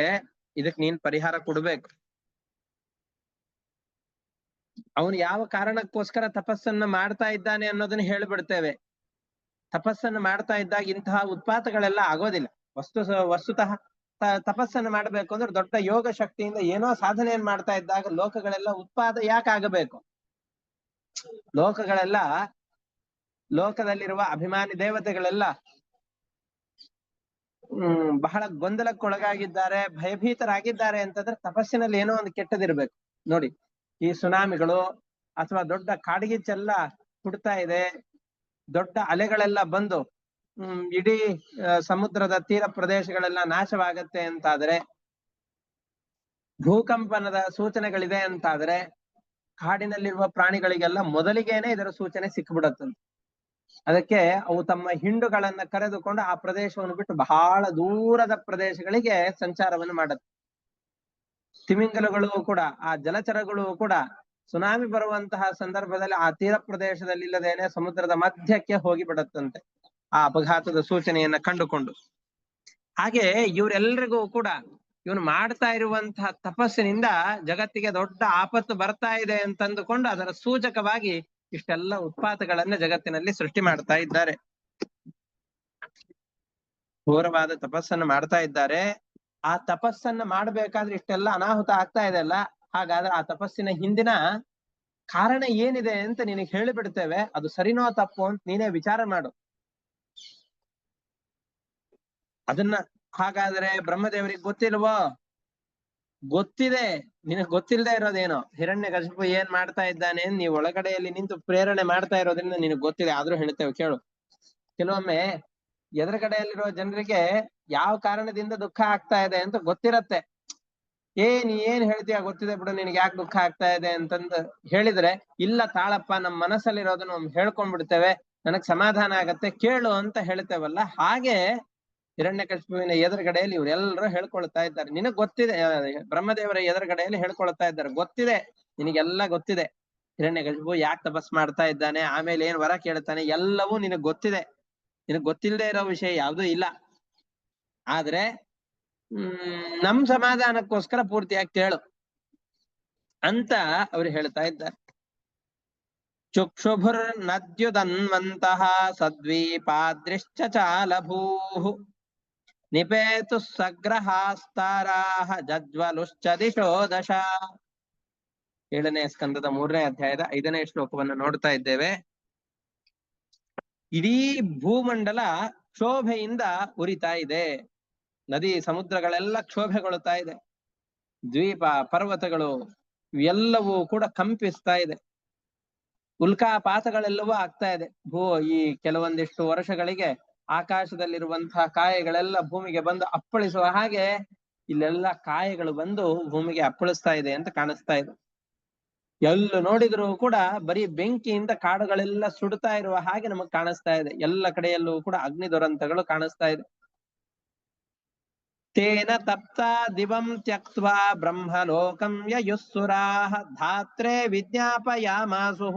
ಇದಕ್ಕೆ ನೀನ್ ಪರಿಹಾರ ಕೊಡ್ಬೇಕು. ಅವನು ಯಾವ ಕಾರಣಕ್ಕೋಸ್ಕರ ತಪಸ್ಸನ್ನ ಮಾಡ್ತಾ ಇದ್ದಾನೆ ಅನ್ನೋದನ್ನ ಹೇಳ್ಬಿಡ್ತೇವೆ. ತಪಸ್ಸನ್ನು ಮಾಡ್ತಾ ಇದ್ದಾಗ ಇಂತಹ ಉತ್ಪಾತಗಳೆಲ್ಲ ಆಗೋದಿಲ್ಲ. ವಸ್ತುತಃ ತಪಸ್ಸನ್ನು ಮಾಡಬೇಕು ಅಂದ್ರೆ ದೊಡ್ಡ ಯೋಗ ಶಕ್ತಿಯಿಂದ ಏನೋ ಸಾಧನೆಯನ್ನು ಮಾಡ್ತಾ ಇದ್ದಾಗ ಲೋಕಗಳೆಲ್ಲ ಉತ್ಪಾದ ಯಾಕೆ ಆಗಬೇಕು? ಲೋಕದಲ್ಲಿರುವ ಅಭಿಮಾನಿ ದೇವತೆಗಳೆಲ್ಲ ಬಹಳ ಗೊಂದಲಕ್ಕೊಳಗಾಗಿದ್ದಾರೆ, ಭಯಭೀತರಾಗಿದ್ದಾರೆ ಅಂತಂದ್ರೆ ತಪಸ್ಸಿನಲ್ಲಿ ಏನೋ ಒಂದು ಕೆಟ್ಟದಿರ್ಬೇಕು. ನೋಡಿ, ಈ ಸುನಾಮಿಗಳು ಅಥವಾ ದೊಡ್ಡ ಕಾಡ್ಗಿಚ್ಚೆಲ್ಲ ಹುಡ್ತಾ ಇದೆ, ದೊಡ್ಡ ಅಲೆಗಳೆಲ್ಲ ಬಂದು ಇಡೀ ಸಮುದ್ರದ ತೀರ ಪ್ರದೇಶಗಳೆಲ್ಲ ನಾಶವಾಗತ್ತೆ ಅಂತಾದ್ರೆ, ಭೂಕಂಪನದ ಸೂಚನೆಗಳಿದೆ ಅಂತಾದ್ರೆ ಕಾಡಿನಲ್ಲಿರುವ ಪ್ರಾಣಿಗಳಿಗೆಲ್ಲ ಮೊದಲಿಗೇನೆ ಇದರ ಸೂಚನೆ ಸಿಕ್ಬಿಡತ್ತಂತೆ. ಅದಕ್ಕೆ ಅವು ತಮ್ಮ ಹಿಂಡುಗಳನ್ನ ಕರೆದುಕೊಂಡು ಆ ಪ್ರದೇಶವನ್ನು ಬಿಟ್ಟು ಬಹಳ ದೂರದ ಪ್ರದೇಶಗಳಿಗೆ ಸಂಚಾರವನ್ನು ಮಾಡುತ್ತೆ. ತಿಮಿಂಗಲಗಳು ಕೂಡ, ಆ ಜಲಚರಗಳು ಕೂಡ ಸುನಾಮಿ ಬರುವಂತಹ ಸಂದರ್ಭದಲ್ಲಿ ಆ ತೀರ ಪ್ರದೇಶದಲ್ಲಿ ಇಲ್ಲದೇನೆ ಸಮುದ್ರದ ಮಧ್ಯಕ್ಕೆ ಹೋಗಿ ಬಿಡತ್ತಂತೆ, ಆ ಅಪಘಾತದ ಸೂಚನೆಯನ್ನ ಕಂಡುಕೊಂಡು. ಹಾಗೆ ಇವರೆಲ್ಲರಿಗೂ ಕೂಡ ಇವನು ಮಾಡ್ತಾ ಇರುವಂತಹ ತಪಸ್ಸಿನಿಂದ ಜಗತ್ತಿಗೆ ದೊಡ್ಡ ಆಪತ್ತು ಬರ್ತಾ ಇದೆ ಅಂತಂದುಕೊಂಡು ಅದರ ಸೂಚಕವಾಗಿ ಇಷ್ಟೆಲ್ಲ ಉತ್ಪಾತಗಳನ್ನ ಜಗತ್ತಿನಲ್ಲಿ ಸೃಷ್ಟಿ ಮಾಡ್ತಾ ಇದ್ದಾರೆ. ಘೋರವಾದ ತಪಸ್ಸನ್ನು ಮಾಡ್ತಾ ಇದ್ದಾರೆ. ಆ ತಪಸ್ಸನ್ನ ಮಾಡ್ಬೇಕಾದ್ರೆ ಇಷ್ಟೆಲ್ಲ ಅನಾಹುತ ಆಗ್ತಾ ಇದೆ ಅಲ್ಲ, ಹಾಗಾದ್ರೆ ಆ ತಪಸ್ಸಿನ ಹಿಂದಿನ ಕಾರಣ ಏನಿದೆ ಅಂತ ನಿನಗೆ ಹೇಳಿಬಿಡ್ತೇವೆ. ಅದು ಸರಿನೋ ತಪ್ಪು ಅಂತ ನೀನೇ ವಿಚಾರ ಮಾಡು. ಅದನ್ನ ಹಾಗಾದ್ರೆ ಬ್ರಹ್ಮದೇವರಿಗೆ ಗೊತ್ತಿಲ್ವೋ? ಗೊತ್ತಿದೆ. ನಿನಗ್ ಗೊತ್ತಿಲ್ಲದೆ ಇರೋದೇನೋ, ಹಿರಣ್ಯಕಶಿಪು ಏನ್ ಮಾಡ್ತಾ ಇದ್ದಾನೆ ನೀವು ಒಳಗಡೆಯಲ್ಲಿ ನಿಂತು ಪ್ರೇರಣೆ ಮಾಡ್ತಾ ಇರೋದ್ರಿಂದ ನಿನಗ್ ಗೊತ್ತಿದೆ, ಆದ್ರೂ ಹೇಳ್ತೇವೆ ಕೇಳು. ಕೆಲವೊಮ್ಮೆ ಎದುರುಗಡೆಯಲ್ಲಿರೋ ಜನರಿಗೆ ಯಾವ ಕಾರಣದಿಂದ ದುಃಖ ಆಗ್ತಾ ಇದೆ ಅಂತ ಗೊತ್ತಿರತ್ತೆ. ನೀ ಏನ್ ಹೇಳ್ತೀಯ, ಗೊತ್ತಿದೆ ಬಿಡು, ನಿನಗೆ ಯಾಕೆ ದುಃಖ ಆಗ್ತಾ ಇದೆ ಅಂತಂದು ಹೇಳಿದ್ರೆ, ಇಲ್ಲ ತಾಳಪ್ಪ, ನಮ್ ಮನಸ್ಸಲ್ಲಿರೋದನ್ನ ಹೇಳ್ಕೊಂಡ್ಬಿಡ್ತೇವೆ, ನನಗ್ ಸಮಾಧಾನ ಆಗತ್ತೆ, ಕೇಳು ಅಂತ ಹೇಳ್ತೇವಲ್ಲ. ಹಾಗೆ ಹಿರಣ್ಯಕಶಿಪುವಿನ ಎದುರುಗಡೆಯಲ್ಲಿ ಇವರೆಲ್ಲರೂ ಹೇಳ್ಕೊಳ್ತಾ ಇದ್ದಾರೆ. ನಿನಗ್ ಗೊತ್ತಿದೆ, ಬ್ರಹ್ಮದೇವರ ಎದುರುಗಡೆಯಲ್ಲಿ ಹೇಳ್ಕೊಳ್ತಾ ಇದ್ದಾರೆ, ಗೊತ್ತಿದೆ, ನಿನಗೆಲ್ಲ ಗೊತ್ತಿದೆ ಹಿರಣ್ಯಕಶಿಪು ಯಾಕೆ ತಪಸ್ ಮಾಡ್ತಾ ಇದ್ದಾನೆ, ಆಮೇಲೆ ಏನ್ ವರ ಕೇಳ್ತಾನೆ, ಎಲ್ಲವೂ ನಿನಗ್ ಗೊತ್ತಿದೆ. ನಿನಗ್ ಗೊತ್ತಿಲ್ಲದೆ ಇರೋ ವಿಷಯ ಯಾವುದೂ ಇಲ್ಲ. ಆದ್ರೆ ನಮ್ ಸಮಾಧಾನಕ್ಕೋಸ್ಕರ ಪೂರ್ತಿಯಾಗಿ ಕೇಳು ಅಂತ ಅವ್ರು ಹೇಳ್ತಾ ಇದ್ದಾರೆ. ಚುಕ್ಷುಭುರ್ ನದ್ಯುದನ್ವಂತಹ ಸದ್ವೀಪಾದೃಶ್ಚ ಚಾಲಭೂಃ ನಿಪೇತು ಸಗ್ರಹಾಸ್ತಾರಾಹ ಜಜ್ವಲುಶ್ಚ ದಿಶೋ ದಶ. 7ನೇ ಸ್ಕಂದದ 3ನೇ ಅಧ್ಯಾಯದ 5ನೇ ಶ್ಲೋಕವನ್ನು ನೋಡ್ತಾ ಇದ್ದೇವೆ. ಇಡೀ ಭೂಮಂಡಲ ಕ್ಷೋಭೆಯಿಂದ ಉರಿತಾ ಇದೆ. ನದಿ ಸಮುದ್ರಗಳೆಲ್ಲ ಕ್ಷೋಭೆಗೊಳ್ತಾ ಇದೆ. ದ್ವೀಪ ಪರ್ವತಗಳು ಎಲ್ಲವೂ ಕೂಡ ಕಂಪಿಸ್ತಾ ಇದೆ. ಉಲ್ಕಾಪಾತಗಳೆಲ್ಲವೂ ಆಗ್ತಾ ಇದೆ. ಈ ಕೆಲವೊಂದಿಷ್ಟು ವರ್ಷಗಳಿಗೆ ಆಕಾಶದಲ್ಲಿರುವಂತಹ ಕಾಯಗಳೆಲ್ಲ ಭೂಮಿಗೆ ಬಂದು ಅಪ್ಪಳಿಸುವ ಹಾಗೆ ಇಲ್ಲೆಲ್ಲ ಕಾಯಗಳು ಬಂದು ಭೂಮಿಗೆ ಅಪ್ಪಳಿಸ್ತಾ ಇದೆ ಅಂತ ಕಾಣಿಸ್ತಾ ಇದೆ. ಎಲ್ಲೂ ನೋಡಿದ್ರು ಕೂಡ ಬರೀ ಬೆಂಕಿಯಿಂದ ಕಾಡುಗಳೆಲ್ಲ ಸುಡ್ತಾ ಇರುವ ಹಾಗೆ ನಮಗ್ ಕಾಣಿಸ್ತಾ ಇದೆ. ಎಲ್ಲ ಕಡೆಯಲ್ಲೂ ಕೂಡ ಅಗ್ನಿ ದುರಂತಗಳು ಕಾಣಿಸ್ತಾ ಇದೆ. ತೇನ ತಪ್ತ ದಿವಂ ತ್ಯಕ್ತ್ವಾ ಬ್ರಹ್ಮಲೋಕಂ ಯಯುಸ್ಸುರಾಃ ಧಾತ್ರೆ ವಿಜ್ಞಾಪಯಾಮಾಸು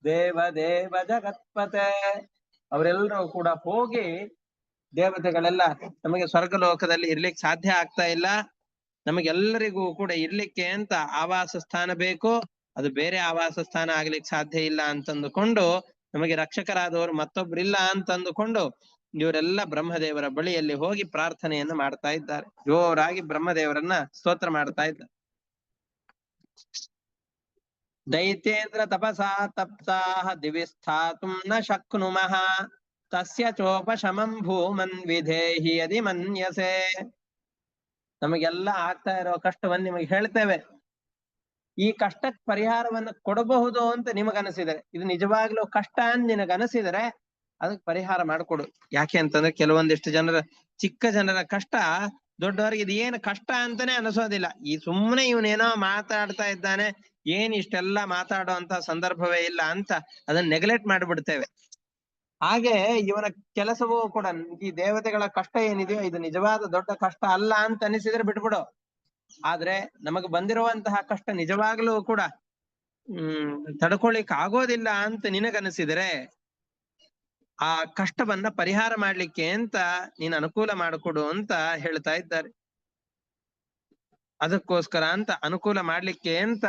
ದೇವ ದೇವ ಜಗತ್ಪತೆ. ಅವರೆಲ್ಲರೂ ಕೂಡ ಹೋಗಿ, ದೇವತೆಗಳೆಲ್ಲ ನಮಗೆ ಸ್ವರ್ಗಲೋಕದಲ್ಲಿ ಇರ್ಲಿಕ್ಕೆ ಸಾಧ್ಯ ಆಗ್ತಾ ಇಲ್ಲ, ನಮಗೆಲ್ಲರಿಗೂ ಕೂಡ ಇರ್ಲಿಕ್ಕೆ ಅಂತ ಆವಾಸ ಸ್ಥಾನ ಬೇಕು, ಅದು ಬೇರೆ ಆವಾಸ ಸ್ಥಾನ ಆಗ್ಲಿಕ್ಕೆ ಸಾಧ್ಯ ಇಲ್ಲ ಅಂತಂದುಕೊಂಡು, ನಮಗೆ ರಕ್ಷಕರಾದವರು ಮತ್ತೊಬ್ರಿಲ್ಲ ಅಂತಂದುಕೊಂಡು ಇವರೆಲ್ಲ ಬ್ರಹ್ಮದೇವರ ಬಳಿಯಲ್ಲಿ ಹೋಗಿ ಪ್ರಾರ್ಥನೆಯನ್ನು ಮಾಡ್ತಾ ಇದ್ದಾರೆ. ಜೋರಾಗಿ ಬ್ರಹ್ಮದೇವರನ್ನ ಸ್ತೋತ್ರ ಮಾಡ್ತಾ ಇದ್ದಾರೆ. ದೈತ್ಯೇಂದ್ರ ತಪಸಾ ತಪ್ತಾಹ ದಿವಿಸ್ಥಾತುಂ ನ ಶಕ್ನುಮಃ ತಸ್ಯ ಚೋಪಶಮಂ ಭೂಮನ್ ವಿಧೇಹಿ ಯದಿ ಮನ್ಯಸೆ. ನಮಗೆಲ್ಲ ಆಗ್ತಾ ಇರೋ ಕಷ್ಟವನ್ನು ನಿಮಗೆ ಹೇಳ್ತೇವೆ. ಈ ಕಷ್ಟಕ್ಕೆ ಪರಿಹಾರವನ್ನು ಕೊಡಬಹುದು ಅಂತ ನಿಮಗನಿಸಿದರೆ, ಇದು ನಿಜವಾಗ್ಲೂ ಕಷ್ಟ ಅಂತ ನಿನಗನಿಸಿದರೆ ಅದಕ್ಕೆ ಪರಿಹಾರ ಮಾಡಿಕೊಡು. ಯಾಕೆ ಅಂತಂದ್ರೆ ಕೆಲವೊಂದಿಷ್ಟು ಚಿಕ್ಕ ಜನರ ಕಷ್ಟ ದೊಡ್ಡವರಿಗೆ ಇದು ಏನು ಕಷ್ಟ ಅಂತಾನೆ ಅನಿಸೋದಿಲ್ಲ. ಈ ಸುಮ್ಮನೆ ಇವನೇನೋ ಮಾತಾಡ್ತಾ ಇದ್ದಾನೆ, ಏನ್ ಇಷ್ಟೆಲ್ಲ ಮಾತಾಡೋ ಅಂತ ಸಂದರ್ಭವೇ ಇಲ್ಲ ಅಂತ ಅದನ್ನ ನೆಗ್ಲೆಕ್ಟ್ ಮಾಡಿಬಿಡ್ತೇವೆ. ಹಾಗೆ ಇವನ ಕೆಲಸವೂ ಕೂಡ, ಈ ದೇವತೆಗಳ ಕಷ್ಟ ಏನಿದೆಯೋ ಇದು ನಿಜವಾದ ದೊಡ್ಡ ಕಷ್ಟ ಅಲ್ಲ ಅಂತ ಅನಿಸಿದ್ರೆ ಬಿಟ್ಬಿಡು. ಆದ್ರೆ ನಮಗ್ ಬಂದಿರುವಂತಹ ಕಷ್ಟ ನಿಜವಾಗ್ಲೂ ಕೂಡ ತಡ್ಕೊಳಿಕ್ ಆಗೋದಿಲ್ಲ ಅಂತ ನಿನಗನಿಸಿದರೆ ಆ ಕಷ್ಟವನ್ನ ಪರಿಹಾರ ಮಾಡ್ಲಿಕ್ಕೆ ಅಂತ ನೀನ್ ಅನುಕೂಲ ಮಾಡಿಕೊಡು ಅಂತ ಹೇಳ್ತಾ ಇದ್ದಾರೆ. ಅದಕ್ಕೋಸ್ಕರ ಅಂತ ಅನುಕೂಲ ಮಾಡ್ಲಿಕ್ಕೆ ಅಂತ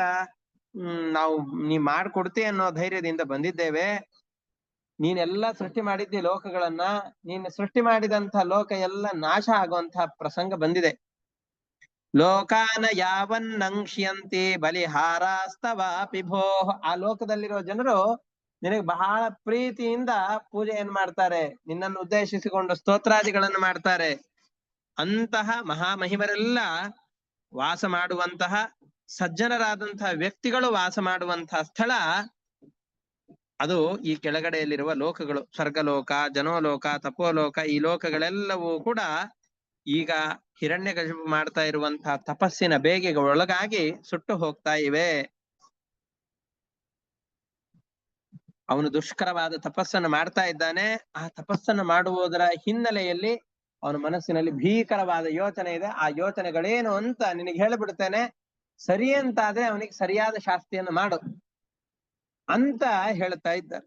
ನಾವು ನೀ ಮಾಡ್ಕೊಡ್ತಿ ಅನ್ನೋ ಧೈರ್ಯದಿಂದ ಬಂದಿದ್ದೇವೆ. ನೀನೆಲ್ಲ ಸೃಷ್ಟಿ ಮಾಡಿದ್ದಿ ಲೋಕಗಳನ್ನ, ನೀನು ಸೃಷ್ಟಿ ಮಾಡಿದಂಥ ಲೋಕ ಎಲ್ಲ ನಾಶ ಆಗುವಂತಹ ಪ್ರಸಂಗ ಬಂದಿದೆ. ಲೋಕಾನ ಯಾವನ್ನಂಕ್ಷ್ಯಂತಿ ಬಲಿಹಾರಾಸ್ತವಾಪಿ ಭೋಃ. ಆ ಲೋಕದಲ್ಲಿರೋ ಜನರು ನಿನಗೆ ಬಹಳ ಪ್ರೀತಿಯಿಂದ ಪೂಜೆಯನ್ನು ಮಾಡ್ತಾರೆ, ನಿನ್ನನ್ನು ಉದ್ದೇಶಿಸಿಕೊಂಡು ಸ್ತೋತ್ರಾದಿಗಳನ್ನು ಮಾಡ್ತಾರೆ. ಅಂತಹ ಮಹಾಮಹಿಮರೆಲ್ಲ ವಾಸ ಮಾಡುವಂತಹ, ಸಜ್ಜನರಾದಂತಹ ವ್ಯಕ್ತಿಗಳು ವಾಸ ಮಾಡುವಂತಹ ಸ್ಥಳ ಅದು ಈ ಕೆಳಗಡೆಯಲ್ಲಿರುವ ಲೋಕಗಳು. ಸ್ವರ್ಗಲೋಕ, ಜನೋಲೋಕ, ತಪೋಲೋಕ, ಈ ಲೋಕಗಳೆಲ್ಲವೂ ಕೂಡ ಈಗ ಹಿರಣ್ಯಕಶಿಪು ಮಾಡ್ತಾ ಇರುವಂತಹ ತಪಸ್ಸಿನ ಬೇಗೆಗೆ ಒಳಗಾಗಿ ಸುಟ್ಟು ಹೋಗ್ತಾ ಇವೆ. ಅವನು ದುಷ್ಕರವಾದ ತಪಸ್ಸನ್ನು ಮಾಡ್ತಾ ಇದ್ದಾನೆ. ಆ ತಪಸ್ಸನ್ನು ಮಾಡುವುದರ ಹಿನ್ನೆಲೆಯಲ್ಲಿ ಅವನ ಮನಸ್ಸಿನಲ್ಲಿ ಭೀಕರವಾದ ಯೋಚನೆ ಇದೆ. ಆ ಯೋಚನೆಗಳೇನು ಅಂತ ನಿನಗೆ ಹೇಳಿಬಿಡ್ತೇನೆ. ಸರಿ ಅಂತಾದ್ರೆ ಅವನಿಗೆ ಸರಿಯಾದ ಶಾಸ್ತಿಯನ್ನು ಮಾಡು ಅಂತ ಹೇಳ್ತಾ ಇದ್ದಾರೆ.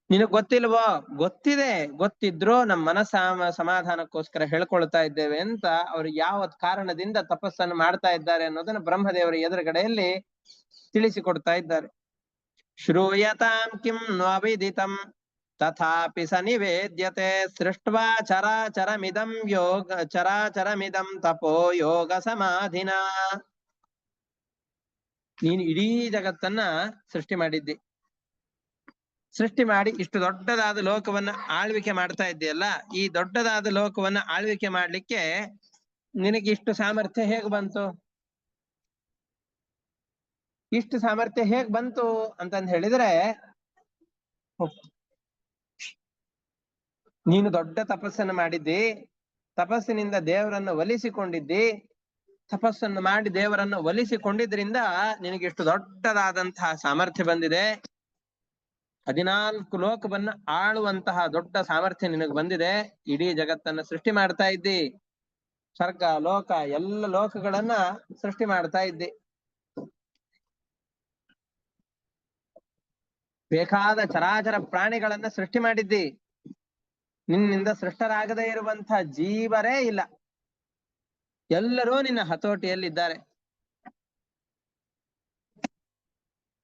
ನಿನಗ್ ಗೊತ್ತಿಲ್ವೋ? ಗೊತ್ತಿದೆ. ಗೊತ್ತಿದ್ರು ನಮ್ಮ ಮನಸ್ಸ ಸಮಾಧಾನಕ್ಕೋಸ್ಕರ ಹೇಳ್ಕೊಳ್ತಾ ಇದ್ದೇವೆ ಅಂತ ಅವ್ರು ಯಾವ ಕಾರಣದಿಂದ ತಪಸ್ಸನ್ನು ಮಾಡ್ತಾ ಇದ್ದಾರೆ ಅನ್ನೋದನ್ನ ಬ್ರಹ್ಮದೇವರ ಎದುರುಗಡೆಯಲ್ಲಿ ತಿಳಿಸಿಕೊಡ್ತಾ ಇದ್ದಾರೆ. ಶ್ರೂಯತಾಂ ಕಿಂ ನ್ವವಿದಿತಂ ತಥಾಪಿ ಸ ನಿವೇದ್ಯತೆ ಸೃಷ್ಟ್ವಾ ಚರಾಚರಮಿದಂ ತಪೋ ಯೋಗ ಸಮಾಧಿನ. ನೀನು ಇಡೀ ಜಗತ್ತನ್ನ ಸೃಷ್ಟಿ ಮಾಡಿದ್ದಿ. ಸೃಷ್ಟಿ ಮಾಡಿ ಇಷ್ಟು ದೊಡ್ಡದಾದ ಲೋಕವನ್ನ ಆಳ್ವಿಕೆ ಮಾಡ್ತಾ ಇದ್ದೀಯಲ್ಲ, ಈ ದೊಡ್ಡದಾದ ಲೋಕವನ್ನ ಆಳ್ವಿಕೆ ಮಾಡ್ಲಿಕ್ಕೆ ನಿನಗೆ ಇಷ್ಟು ಸಾಮರ್ಥ್ಯ ಹೇಗ್ ಬಂತು? ಇಷ್ಟು ಸಾಮರ್ಥ್ಯ ಹೇಗ್ ಬಂತು ಅಂತಂದ್ ಹೇಳಿದ್ರೆ, ನೀನು ದೊಡ್ಡ ತಪಸ್ಸನ್ನು ಮಾಡಿದ್ದಿ, ತಪಸ್ಸಿನಿಂದ ದೇವರನ್ನು ಒಲಿಸಿಕೊಂಡಿದ್ದಿ, ತಪಸ್ಸನ್ನು ಮಾಡಿ ದೇವರನ್ನು ಒಲಿಸಿಕೊಂಡಿದ್ರಿಂದ ನಿನಗೆ ಇಷ್ಟು ದೊಡ್ಡದಾದಂತಹ ಸಾಮರ್ಥ್ಯ ಬಂದಿದೆ. 14 ಲೋಕವನ್ನ ಆಳುವಂತಹ ದೊಡ್ಡ ಸಾಮರ್ಥ್ಯ ನಿನಗೆ ಬಂದಿದೆ. ಇಡೀ ಜಗತ್ತನ್ನ ಸೃಷ್ಟಿ ಮಾಡ್ತಾ ಇದ್ದಿ, ಸ್ವರ್ಗ ಲೋಕ ಎಲ್ಲ ಲೋಕಗಳನ್ನ ಸೃಷ್ಟಿ ಮಾಡ್ತಾ ಇದ್ದಿ. ಬೇಕಾದ ಚರಾಚರ ಪ್ರಾಣಿಗಳನ್ನ ಸೃಷ್ಟಿ ಮಾಡಿದ್ದಿ. ನಿನ್ನಿಂದ ಸೃಷ್ಟರಾಗದೇ ಇರುವಂತಹ ಜೀವರೇ ಇಲ್ಲ, ಎಲ್ಲರೂ ನಿನ್ನ ಹತೋಟಿಯಲ್ಲಿದ್ದಾರೆ.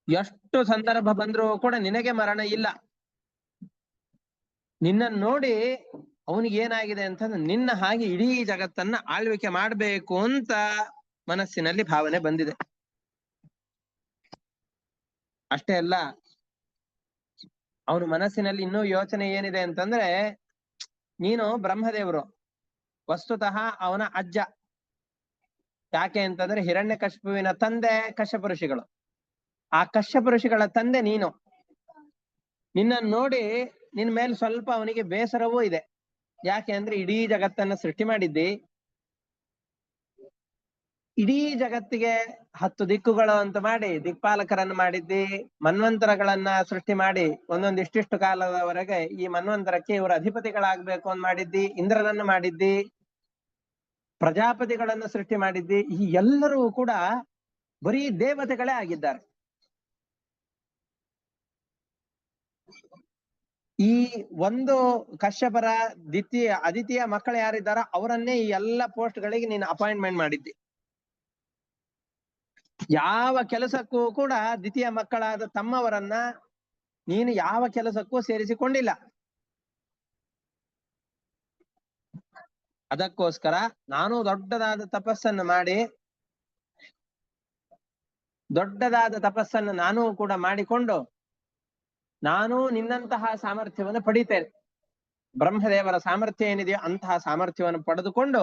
ಎಷ್ಟು ಸಂದರ್ಭ ಬಂದ್ರೂ ಕೂಡ ನಿನಗೆ ಮರಣ ಇಲ್ಲ. ನಿನ್ನನ್ನು ನೋಡಿ ಅವನಿಗೆ ಏನಾಗಿದೆ ಅಂತಂದ್ರೆ ನಿನ್ನ ಹಾಗೆ ಇಡೀ ಜಗತ್ತನ್ನ ಆಳ್ವಿಕೆ ಮಾಡಬೇಕು ಅಂತ ಮನಸ್ಸಿನಲ್ಲಿ ಭಾವನೆ ಬಂದಿದೆ. ಅಷ್ಟೇ ಅಲ್ಲ, ಅವನ ಮನಸ್ಸಿನಲ್ಲಿ ಇನ್ನೂ ಯೋಚನೆ ಏನಿದೆ ಅಂತಂದ್ರೆ, ನೀನು ಬ್ರಹ್ಮದೇವರು, ವಸ್ತುತಃ ಅವನ ಅಜ್ಜ. ಯಾಕೆ ಅಂತಂದ್ರೆ ಹಿರಣ್ಯಕಶಿಪುವಿನ ತಂದೆ ಕಶ್ಯಪ ಋಷಿಗಳು, ಆ ಕಶ್ಯಪ ಋಷಿಗಳ ತಂದೆ ನೀನು. ನಿನ್ನನ್ನು ನೋಡಿ ನಿನ್ ಮೇಲೆ ಸ್ವಲ್ಪ ಅವನಿಗೆ ಬೇಸರವೂ ಇದೆ. ಯಾಕೆ ಅಂದ್ರೆ ಇಡೀ ಜಗತ್ತನ್ನ ಸೃಷ್ಟಿ ಮಾಡಿದ್ದಿ, ಇಡೀ ಜಗತ್ತಿಗೆ 10 ದಿಕ್ಕುಗಳು ಅಂತ ಮಾಡಿ ದಿಕ್ಪಾಲಕರನ್ನು ಮಾಡಿದ್ದಿ, ಮನ್ವಂತರಗಳನ್ನ ಸೃಷ್ಟಿ ಮಾಡಿ ಒಂದೊಂದಿಷ್ಟಿಷ್ಟು ಕಾಲದವರೆಗೆ ಈ ಮನ್ವಂತರಕ್ಕೆ ಇವರು ಅಧಿಪತಿಗಳಾಗ್ಬೇಕು ಅಂತ ಮಾಡಿದ್ದಿ, ಇಂದ್ರನನ್ನು ಮಾಡಿದ್ದಿ, ಪ್ರಜಾಪತಿಗಳನ್ನು ಸೃಷ್ಟಿ ಮಾಡಿದ್ದಿ. ಈ ಎಲ್ಲರೂ ಕೂಡ ಬರೀ ದೇವತೆಗಳೇ ಆಗಿದ್ದಾರೆ. ಈ ಒಂದು ಕಶ್ಯಪರ ಅದಿತಿಯ ಮಕ್ಕಳು ಯಾರಿದ್ದಾರ ಅವರನ್ನೇ ಈ ಎಲ್ಲ ಪೋಸ್ಟ್ ಗಳಿಗೆ ನೀನು ಅಪಾಯಿಂಟ್ಮೆಂಟ್ ಮಾಡಿದ್ದಿ. ಯಾವ ಕೆಲಸಕ್ಕೂ ಕೂಡ ದ್ವಿತೀಯ ಮಕ್ಕಳಾದ ತಮ್ಮವರನ್ನ ನೀನು ಯಾವ ಕೆಲಸಕ್ಕೂ ಸೇರಿಸಿಕೊಂಡಿಲ್ಲ. ಅದಕ್ಕೋಸ್ಕರ ನಾನು ದೊಡ್ಡದಾದ ತಪಸ್ಸನ್ನು ನಾನು ಕೂಡ ಮಾಡಿಕೊಂಡು ನಾನು ನಿನ್ನಂತಹ ಸಾಮರ್ಥ್ಯವನ್ನು ಪಡಿತೇನೆ. ಬ್ರಹ್ಮದೇವರ ಸಾಮರ್ಥ್ಯ ಏನಿದೆಯೋ ಅಂತಹ ಸಾಮರ್ಥ್ಯವನ್ನು ಪಡೆದುಕೊಂಡು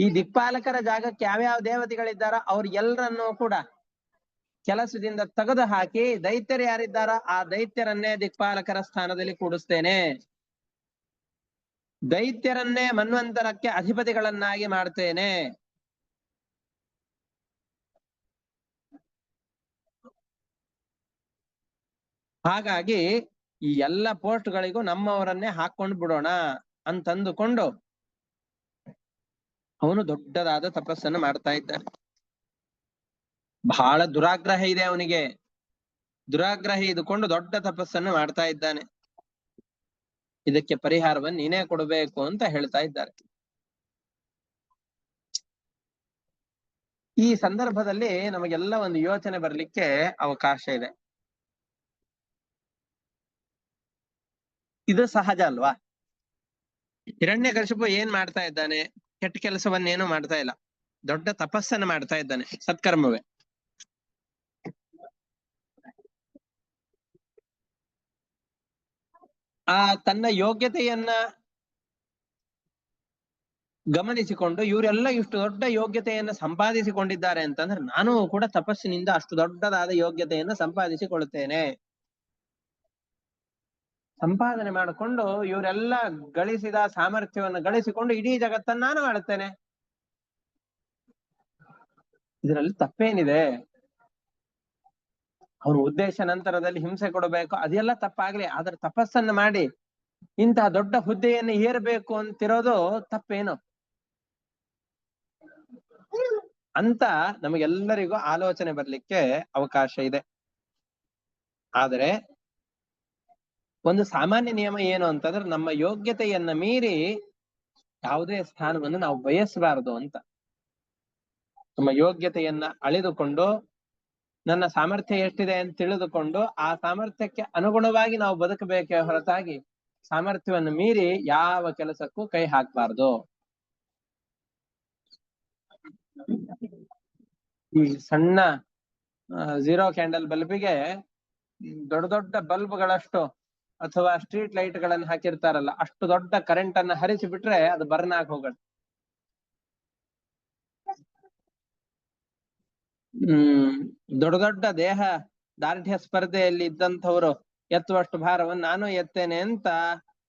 ಈ ದಿಕ್ಪಾಲಕರ ಜಾಗಕ್ಕೆ ಯಾವ್ಯಾವ ದೇವತೆಗಳಿದ್ದಾರೋ ಅವ್ರ ಎಲ್ಲರನ್ನೂ ಕೂಡ ಕೆಲಸದಿಂದ ತೆಗೆದು ಹಾಕಿ ದೈತ್ಯರು ಯಾರಿದ್ದಾರೋ ಆ ದೈತ್ಯರನ್ನೇ ದಿಕ್ಪಾಲಕರ ಸ್ಥಾನದಲ್ಲಿ ಕೂಡಿಸ್ತೇನೆ. ದೈತ್ಯರನ್ನೇ ಮನ್ವಂತರಕ್ಕೆ ಅಧಿಪತಿಗಳನ್ನಾಗಿ ಮಾಡ್ತೇನೆ. ಹಾಗಾಗಿ ಈ ಎಲ್ಲ ಪೋಸ್ಟ್ಗಳಿಗೂ ನಮ್ಮವರನ್ನೇ ಹಾಕೊಂಡು ಬಿಡೋಣ ಅಂತಂದುಕೊಂಡು ಅವನು ದೊಡ್ಡದಾದ ತಪಸ್ಸನ್ನು ಮಾಡ್ತಾ ಇದ್ದಾನೆ. ಬಹಳ ದುರಾಗ್ರಹ ಇದೆ ಅವನಿಗೆ. ದುರಾಗ್ರಹ ಇದ್ಕೊಂಡು ದೊಡ್ಡ ತಪಸ್ಸನ್ನು ಮಾಡ್ತಾ ಇದ್ದಾನೆ. ಇದಕ್ಕೆ ಪರಿಹಾರವನ್ನು ನೀನೇ ಕೊಡಬೇಕು ಅಂತ ಹೇಳ್ತಾ ಇದ್ದಾರೆ. ಈ ಸಂದರ್ಭದಲ್ಲಿ ನಮಗೆಲ್ಲ ಒಂದು ಯೋಚನೆ ಬರ್ಲಿಕ್ಕೆ ಅವಕಾಶ ಇದೆ. ಇದು ಸಹಜ ಅಲ್ವಾ? ಹಿರಣ್ಯಕಶಿಪು ಏನ್ ಮಾಡ್ತಾ ಇದ್ದಾನೆ? ಕೆಟ್ಟ ಕೆಲಸವನ್ನೇನು ಮಾಡ್ತಾ ಇಲ್ಲ, ದೊಡ್ಡ ತಪಸ್ಸನ್ನು ಮಾಡ್ತಾ ಇದ್ದಾನೆ, ಸತ್ಕರ್ಮವೇ. ಆ ತನ್ನ ಯೋಗ್ಯತೆಯನ್ನ ಗಮನಿಸಿಕೊಂಡು ಇವರೆಲ್ಲ ಇಷ್ಟು ದೊಡ್ಡ ಯೋಗ್ಯತೆಯನ್ನು ಸಂಪಾದಿಸಿಕೊಂಡಿದ್ದಾರೆ ಅಂತಂದ್ರೆ ನಾನು ಕೂಡ ತಪಸ್ಸಿನಿಂದ ಅಷ್ಟು ದೊಡ್ಡದಾದ ಯೋಗ್ಯತೆಯನ್ನು ಸಂಪಾದಿಸಿಕೊಳ್ಳುತ್ತೇನೆ. ಸಂಪಾದನೆ ಮಾಡಿಕೊಂಡು ಇವರೆಲ್ಲ ಗಳಿಸಿದ ಸಾಮರ್ಥ್ಯವನ್ನು ಗಳಿಸಿಕೊಂಡು ಇಡೀ ಜಗತ್ತನ್ನು ನಾನು ಆಳುತ್ತೇನೆ. ಇದರಲ್ಲಿ ತಪ್ಪೇನಿದೆ? ಅವ್ರ ಉದ್ದೇಶ ನಂತರದಲ್ಲಿ ಹಿಂಸೆ ಕೊಡಬೇಕು, ಅದೆಲ್ಲ ತಪ್ಪಾಗ್ಲಿ. ಆದ್ರೆ ತಪಸ್ಸನ್ನು ಮಾಡಿ ಇಂತಹ ದೊಡ್ಡ ಹುದ್ದೆಯನ್ನು ಏರಬೇಕು ಅಂತಿರೋದು ತಪ್ಪೇನು ಅಂತ ನಮಗೆಲ್ಲರಿಗೂ ಆಲೋಚನೆ ಬರ್ಲಿಕ್ಕೆ ಅವಕಾಶ ಇದೆ. ಆದರೆ ಒಂದು ಸಾಮಾನ್ಯ ನಿಯಮ ಏನು ಅಂತಂದ್ರೆ ನಮ್ಮ ಯೋಗ್ಯತೆಯನ್ನ ಮೀರಿ ಯಾವುದೇ ಸ್ಥಾನವನ್ನು ನಾವು ಬಯಸಬಾರದು ಅಂತ. ನಮ್ಮ ಯೋಗ್ಯತೆಯನ್ನ ಅಳೆದುಕೊಂಡು ನನ್ನ ಸಾಮರ್ಥ್ಯ ಎಷ್ಟಿದೆ ಅಂತ ತಿಳಿದುಕೊಂಡು ಆ ಸಾಮರ್ಥ್ಯಕ್ಕೆ ಅನುಗುಣವಾಗಿ ನಾವು ಬದುಕಬೇಕೇ ಹೊರತಾಗಿ ಸಾಮರ್ಥ್ಯವನ್ನು ಮೀರಿ ಯಾವ ಕೆಲಸಕ್ಕೂ ಕೈ ಹಾಕಬಾರ್ದು. ಈ ಸಣ್ಣ 0 ಕ್ಯಾಂಡಲ್ ಬಲ್ಬಿಗೆ ದೊಡ್ಡ ದೊಡ್ಡ ಬಲ್ಬ್ಗಳಷ್ಟು ಅಥವಾ ಸ್ಟ್ರೀಟ್ ಲೈಟ್ ಗಳನ್ನು ಹಾಕಿರ್ತಾರಲ್ಲ, ಅಷ್ಟು ದೊಡ್ಡ ಕರೆಂಟ್ ಅನ್ನ ಹರಿಸಿ ಬಿಟ್ರೆ ಅದು ಬರ್ನ್ ಆಗಿ ಹೋಗುತ್ತೆ. ದೊಡ್ಡ ದೊಡ್ಡ ದೇಹ ದಾರ್ಢ್ಯ ಸ್ಪರ್ಧೆಯಲ್ಲಿ ಇದ್ದಂಥವ್ರು ಎತ್ತುವಷ್ಟು ಭಾರವನ್ನು ನಾನು ಎತ್ತೇನೆ ಅಂತ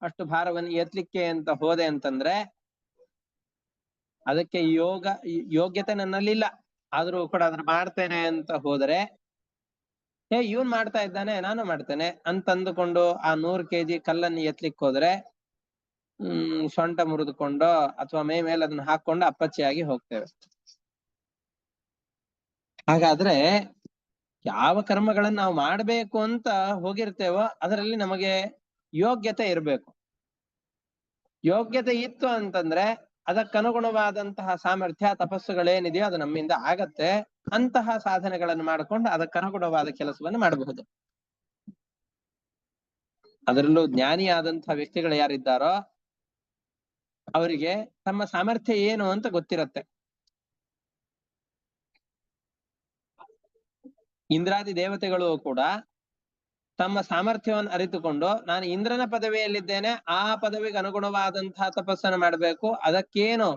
ಅಷ್ಟು ಭಾರವನ್ನು ಎತ್ತಲಿಕ್ಕೆ ಅಂತ ಹೋದೆ ಅಂತಂದ್ರೆ ಅದಕ್ಕೆ ಯೋಗ್ಯತೆ ನನ್ನಲ್ಲಿಲ್ಲ, ಆದ್ರೂ ಕೂಡ ಅದನ್ನ ಮಾಡ್ತೇನೆ ಅಂತ ಹೋದರೆ ಇವನ್ ಮಾಡ್ತಾ ಇದ್ದಾನೆ ನಾನು ಮಾಡ್ತೇನೆ ಅಂತಂದುಕೊಂಡು ಆ 100 kg ಕಲ್ಲನ್ನು ಎತ್ತಲಿಕ್ಕೆ ಹೋದ್ರೆ ಸೊಂಟ ಮುರಿದುಕೊಂಡು ಅಥವಾ ಮೈ ಮೇಲೆ ಅದನ್ನ ಹಾಕೊಂಡು ಅಪ್ಪಚ್ಚಿಯಾಗಿ ಹೋಗ್ತೇವೆ. ಹಾಗಾದ್ರೆ ಯಾವ ಕರ್ಮಗಳನ್ನ ನಾವು ಮಾಡ್ಬೇಕು ಅಂತ ಹೋಗಿರ್ತೇವೋ ಅದರಲ್ಲಿ ನಮಗೆ ಯೋಗ್ಯತೆ ಇರಬೇಕು. ಯೋಗ್ಯತೆ ಇತ್ತು ಅಂತಂದ್ರೆ ಅದಕ್ಕನುಗುಣವಾದಂತಹ ಸಾಮರ್ಥ್ಯ ತಪಸ್ಸುಗಳೇನಿದೆಯೋ ಅದು ನಮ್ಮಿಂದ ಆಗತ್ತೆ. ಅಂತಹ ಸಾಧನೆಗಳನ್ನು ಮಾಡಿಕೊಂಡು ಅದಕ್ಕನುಗುಣವಾದ ಕೆಲಸವನ್ನು ಮಾಡಬಹುದು. ಅದರಲ್ಲೂ ಜ್ಞಾನಿಯಾದಂತಹ ವ್ಯಕ್ತಿಗಳು ಯಾರಿದ್ದಾರೋ ಅವರಿಗೆ ತಮ್ಮ ಸಾಮರ್ಥ್ಯ ಏನು ಅಂತ ಗೊತ್ತಿರತ್ತೆ. ಇಂದ್ರಾದಿ ದೇವತೆಗಳು ಕೂಡ ತಮ್ಮ ಸಾಮರ್ಥ್ಯವನ್ನು ಅರಿತುಕೊಂಡು ನಾನು ಇಂದ್ರನ ಪದವಿಯಲ್ಲಿದ್ದೇನೆ, ಆ ಪದವಿಗೆ ಅನುಗುಣವಾದಂತಹ ತಪಸ್ಸನ್ನು ಮಾಡಬೇಕು, ಅದಕ್ಕೇನು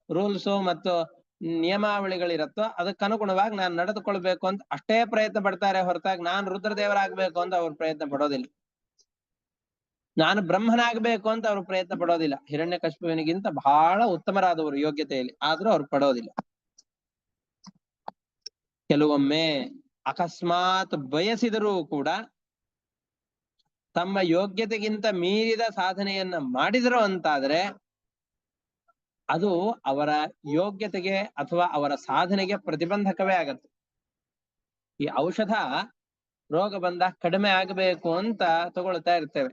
ರೂಲ್ಸು ಮತ್ತು ನಿಯಮಾವಳಿಗಳಿರತ್ತೋ ಅದಕ್ಕನುಗುಣವಾಗಿ ನಾನು ನಡೆದುಕೊಳ್ಬೇಕು ಅಂತ ಅಷ್ಟೇ ಪ್ರಯತ್ನ ಪಡ್ತಾರೆ ಹೊರತಾಗಿ ನಾನು ರುದ್ರದೇವರಾಗ್ಬೇಕು ಅಂತ ಅವ್ರು ಪ್ರಯತ್ನ ಪಡೋದಿಲ್ಲ, ನಾನು ಬ್ರಹ್ಮನಾಗಬೇಕು ಅಂತ ಅವ್ರು ಪ್ರಯತ್ನ ಪಡೋದಿಲ್ಲ. ಹಿರಣ್ಯಕಶಿಪುವಿನಿಗಿಂತ ಬಹಳ ಉತ್ತಮರಾದವರು ಯೋಗ್ಯತೆಯಲ್ಲಿ, ಆದ್ರೂ ಅವ್ರು ಪಡೋದಿಲ್ಲ. ಕೆಲವೊಮ್ಮೆ ಅಕಸ್ಮಾತ್ ಬಯಸಿದರೂ ಕೂಡ ತಮ್ಮ ಯೋಗ್ಯತೆಗಿಂತ ಮೀರಿದ ಸಾಧನೆಯನ್ನ ಮಾಡಿದ್ರು ಅಂತಾದ್ರೆ ಅದು ಅವರ ಯೋಗ್ಯತೆಗೆ ಅಥವಾ ಅವರ ಸಾಧನೆಗೆ ಪ್ರತಿಬಂಧಕವೇ ಆಗತ್ತೆ. ಈ ಔಷಧ ರೋಗ ಬಂದಾಗ ಕಡಿಮೆ ಆಗಬೇಕು ಅಂತ ತಗೊಳ್ತಾ ಇರ್ತೇವೆ.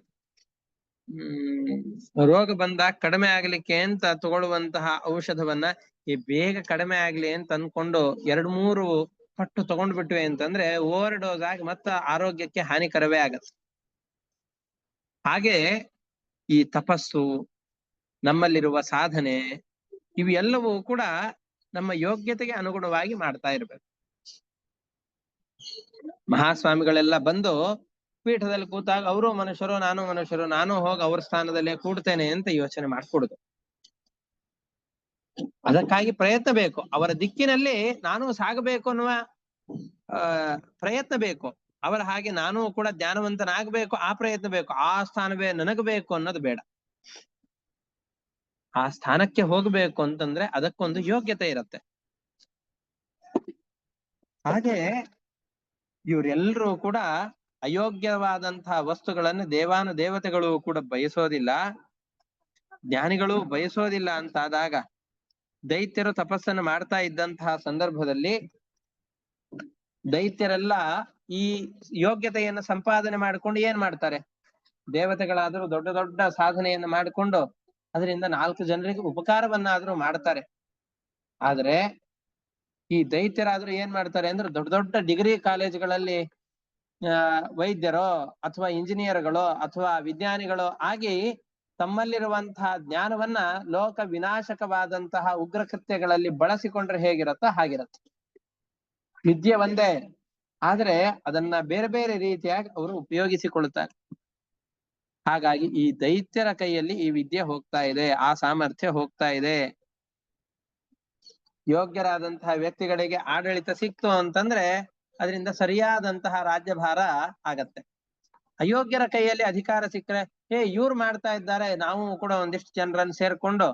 ರೋಗ ಬಂದಾಗ ಕಡಿಮೆ ಆಗ್ಲಿಕ್ಕೆ ಅಂತ ತಗೊಳ್ಳುವಂತಹ ಔಷಧವನ್ನ ಈ ಬೇಗ ಕಡಿಮೆ ಆಗ್ಲಿ ಅಂತ ಅನ್ಕೊಂಡು 2-3 ಪಟ್ಟು ತಗೊಂಡ್ಬಿಟ್ವಿ ಅಂತಂದ್ರೆ ಓವರ್ ಡೋಸ್ ಆಗಿ ಮತ್ತ ಆರೋಗ್ಯಕ್ಕೆ ಹಾನಿಕರವೇ ಆಗತ್ತೆ. ಹಾಗೆ ಈ ತಪಸ್ಸು, ನಮ್ಮಲ್ಲಿರುವ ಸಾಧನೆ, ಇವೆಲ್ಲವೂ ಕೂಡ ನಮ್ಮ ಯೋಗ್ಯತೆಗೆ ಅನುಗುಣವಾಗಿ ಮಾಡ್ತಾ ಇರ್ಬೇಕು. ಮಹಾಸ್ವಾಮಿಗಳೆಲ್ಲ ಬಂದು ಪೀಠದಲ್ಲಿ ಕೂತಾಗ ಅವರು ಮನುಷ್ಯರು ನಾನು ಮನುಷ್ಯರು, ನಾನು ಹೋಗಿ ಅವ್ರ ಸ್ಥಾನದಲ್ಲೇ ಕೂಡ್ತೇನೆ ಅಂತ ಯೋಚನೆ ಮಾಡ್ಕೊಡುದು. ಅದಕ್ಕಾಗಿ ಪ್ರಯತ್ನ ಬೇಕು, ಅವರ ದಿಕ್ಕಿನಲ್ಲಿ ನಾನು ಸಾಗಬೇಕು ಅನ್ನುವ ಪ್ರಯತ್ನ ಬೇಕು. ಅವರ ಹಾಗೆ ನಾನು ಕೂಡ ಜ್ಞಾನವಂತನಾಗಬೇಕು ಆ ಪ್ರಯತ್ನ ಬೇಕು. ಆ ಸ್ಥಾನವೇ ನನಗಬೇಕು ಅನ್ನೋದು ಬೇಡ. ಆ ಸ್ಥಾನಕ್ಕೆ ಹೋಗಬೇಕು ಅಂತಂದ್ರೆ ಅದಕ್ಕೊಂದು ಯೋಗ್ಯತೆ ಇರತ್ತೆ. ಹಾಗೆ ಇವರೆಲ್ಲರೂ ಕೂಡ ಅಯೋಗ್ಯವಾದಂತಹ ವಸ್ತುಗಳನ್ನು ದೇವತೆಗಳು ಕೂಡ ಬಯಸೋದಿಲ್ಲ, ಜ್ಞಾನಿಗಳು ಬಯಸೋದಿಲ್ಲ ಅಂತಾದಾಗ ದೈತ್ಯರು ತಪಸ್ಸನ್ನು ಮಾಡ್ತಾ ಇದ್ದಂತಹ ಸಂದರ್ಭದಲ್ಲಿ ದೈತ್ಯರೆಲ್ಲ ಈ ಯೋಗ್ಯತೆಯನ್ನು ಸಂಪಾದನೆ ಮಾಡಿಕೊಂಡು ಏನ್ ಮಾಡ್ತಾರೆ? ದೇವತೆಗಳಾದ್ರೂ ದೊಡ್ಡ ದೊಡ್ಡ ಸಾಧನೆಯನ್ನು ಮಾಡಿಕೊಂಡು ಅದರಿಂದ 4 ಜನರಿಗೆ ಉಪಕಾರವನ್ನಾದ್ರೂ ಮಾಡ್ತಾರೆ. ಆದ್ರೆ ಈ ದೈತ್ಯರಾದ್ರೂ ಏನ್ ಮಾಡ್ತಾರೆ ಅಂದ್ರೆ ದೊಡ್ಡ ದೊಡ್ಡ ಡಿಗ್ರಿ ಕಾಲೇಜುಗಳಲ್ಲಿ ವೈದ್ಯರೋ ಅಥವಾ ಇಂಜಿನಿಯರ್ಗಳು ಅಥವಾ ವಿಜ್ಞಾನಿಗಳು ಆಗಿ ತಮ್ಮಲ್ಲಿರುವಂತಹ ಜ್ಞಾನವನ್ನ ಲೋಕ ವಿನಾಶಕವಾದಂತಹ ಉಗ್ರ ಕೃತ್ಯಗಳಲ್ಲಿ ಬಳಸಿಕೊಂಡ್ರೆ ಹೇಗಿರುತ್ತೋ ಹಾಗಿರುತ್ತೆ. ವಿದ್ಯೆ ಒಂದೇ, ಆದ್ರೆ ಅದನ್ನ ಬೇರೆ ಬೇರೆ ರೀತಿಯಾಗಿ ಅವರು ಉಪಯೋಗಿಸಿಕೊಳ್ಳುತ್ತಾರೆ. ಹಾಗಾಗಿ ಈ ದೈತ್ಯರ ಕೈಯಲ್ಲಿ ಈ ವಿದ್ಯೆ ಹೋಗ್ತಾ ಇದೆ, ಆ ಸಾಮರ್ಥ್ಯ ಹೋಗ್ತಾ ಇದೆ. ಯೋಗ್ಯರಾದಂತಹ ವ್ಯಕ್ತಿಗಳಿಗೆ ಆಡಳಿತ ಸಿಕ್ತು ಅಂತಂದ್ರೆ ಅದರಿಂದ ಸರಿಯಾದಂತಹ ರಾಜ್ಯಭಾರ ಆಗತ್ತೆ. ಅಯೋಗ್ಯರ ಕೈಯಲ್ಲಿ ಅಧಿಕಾರ ಸಿಕ್ಕರೆ ಇವ್ರು ಮಾಡ್ತಾ ಇದ್ದಾರೆ, ನಾವು ಕೂಡ ಒಂದಿಷ್ಟು ಜನರನ್ನು ಸೇರ್ಕೊಂಡು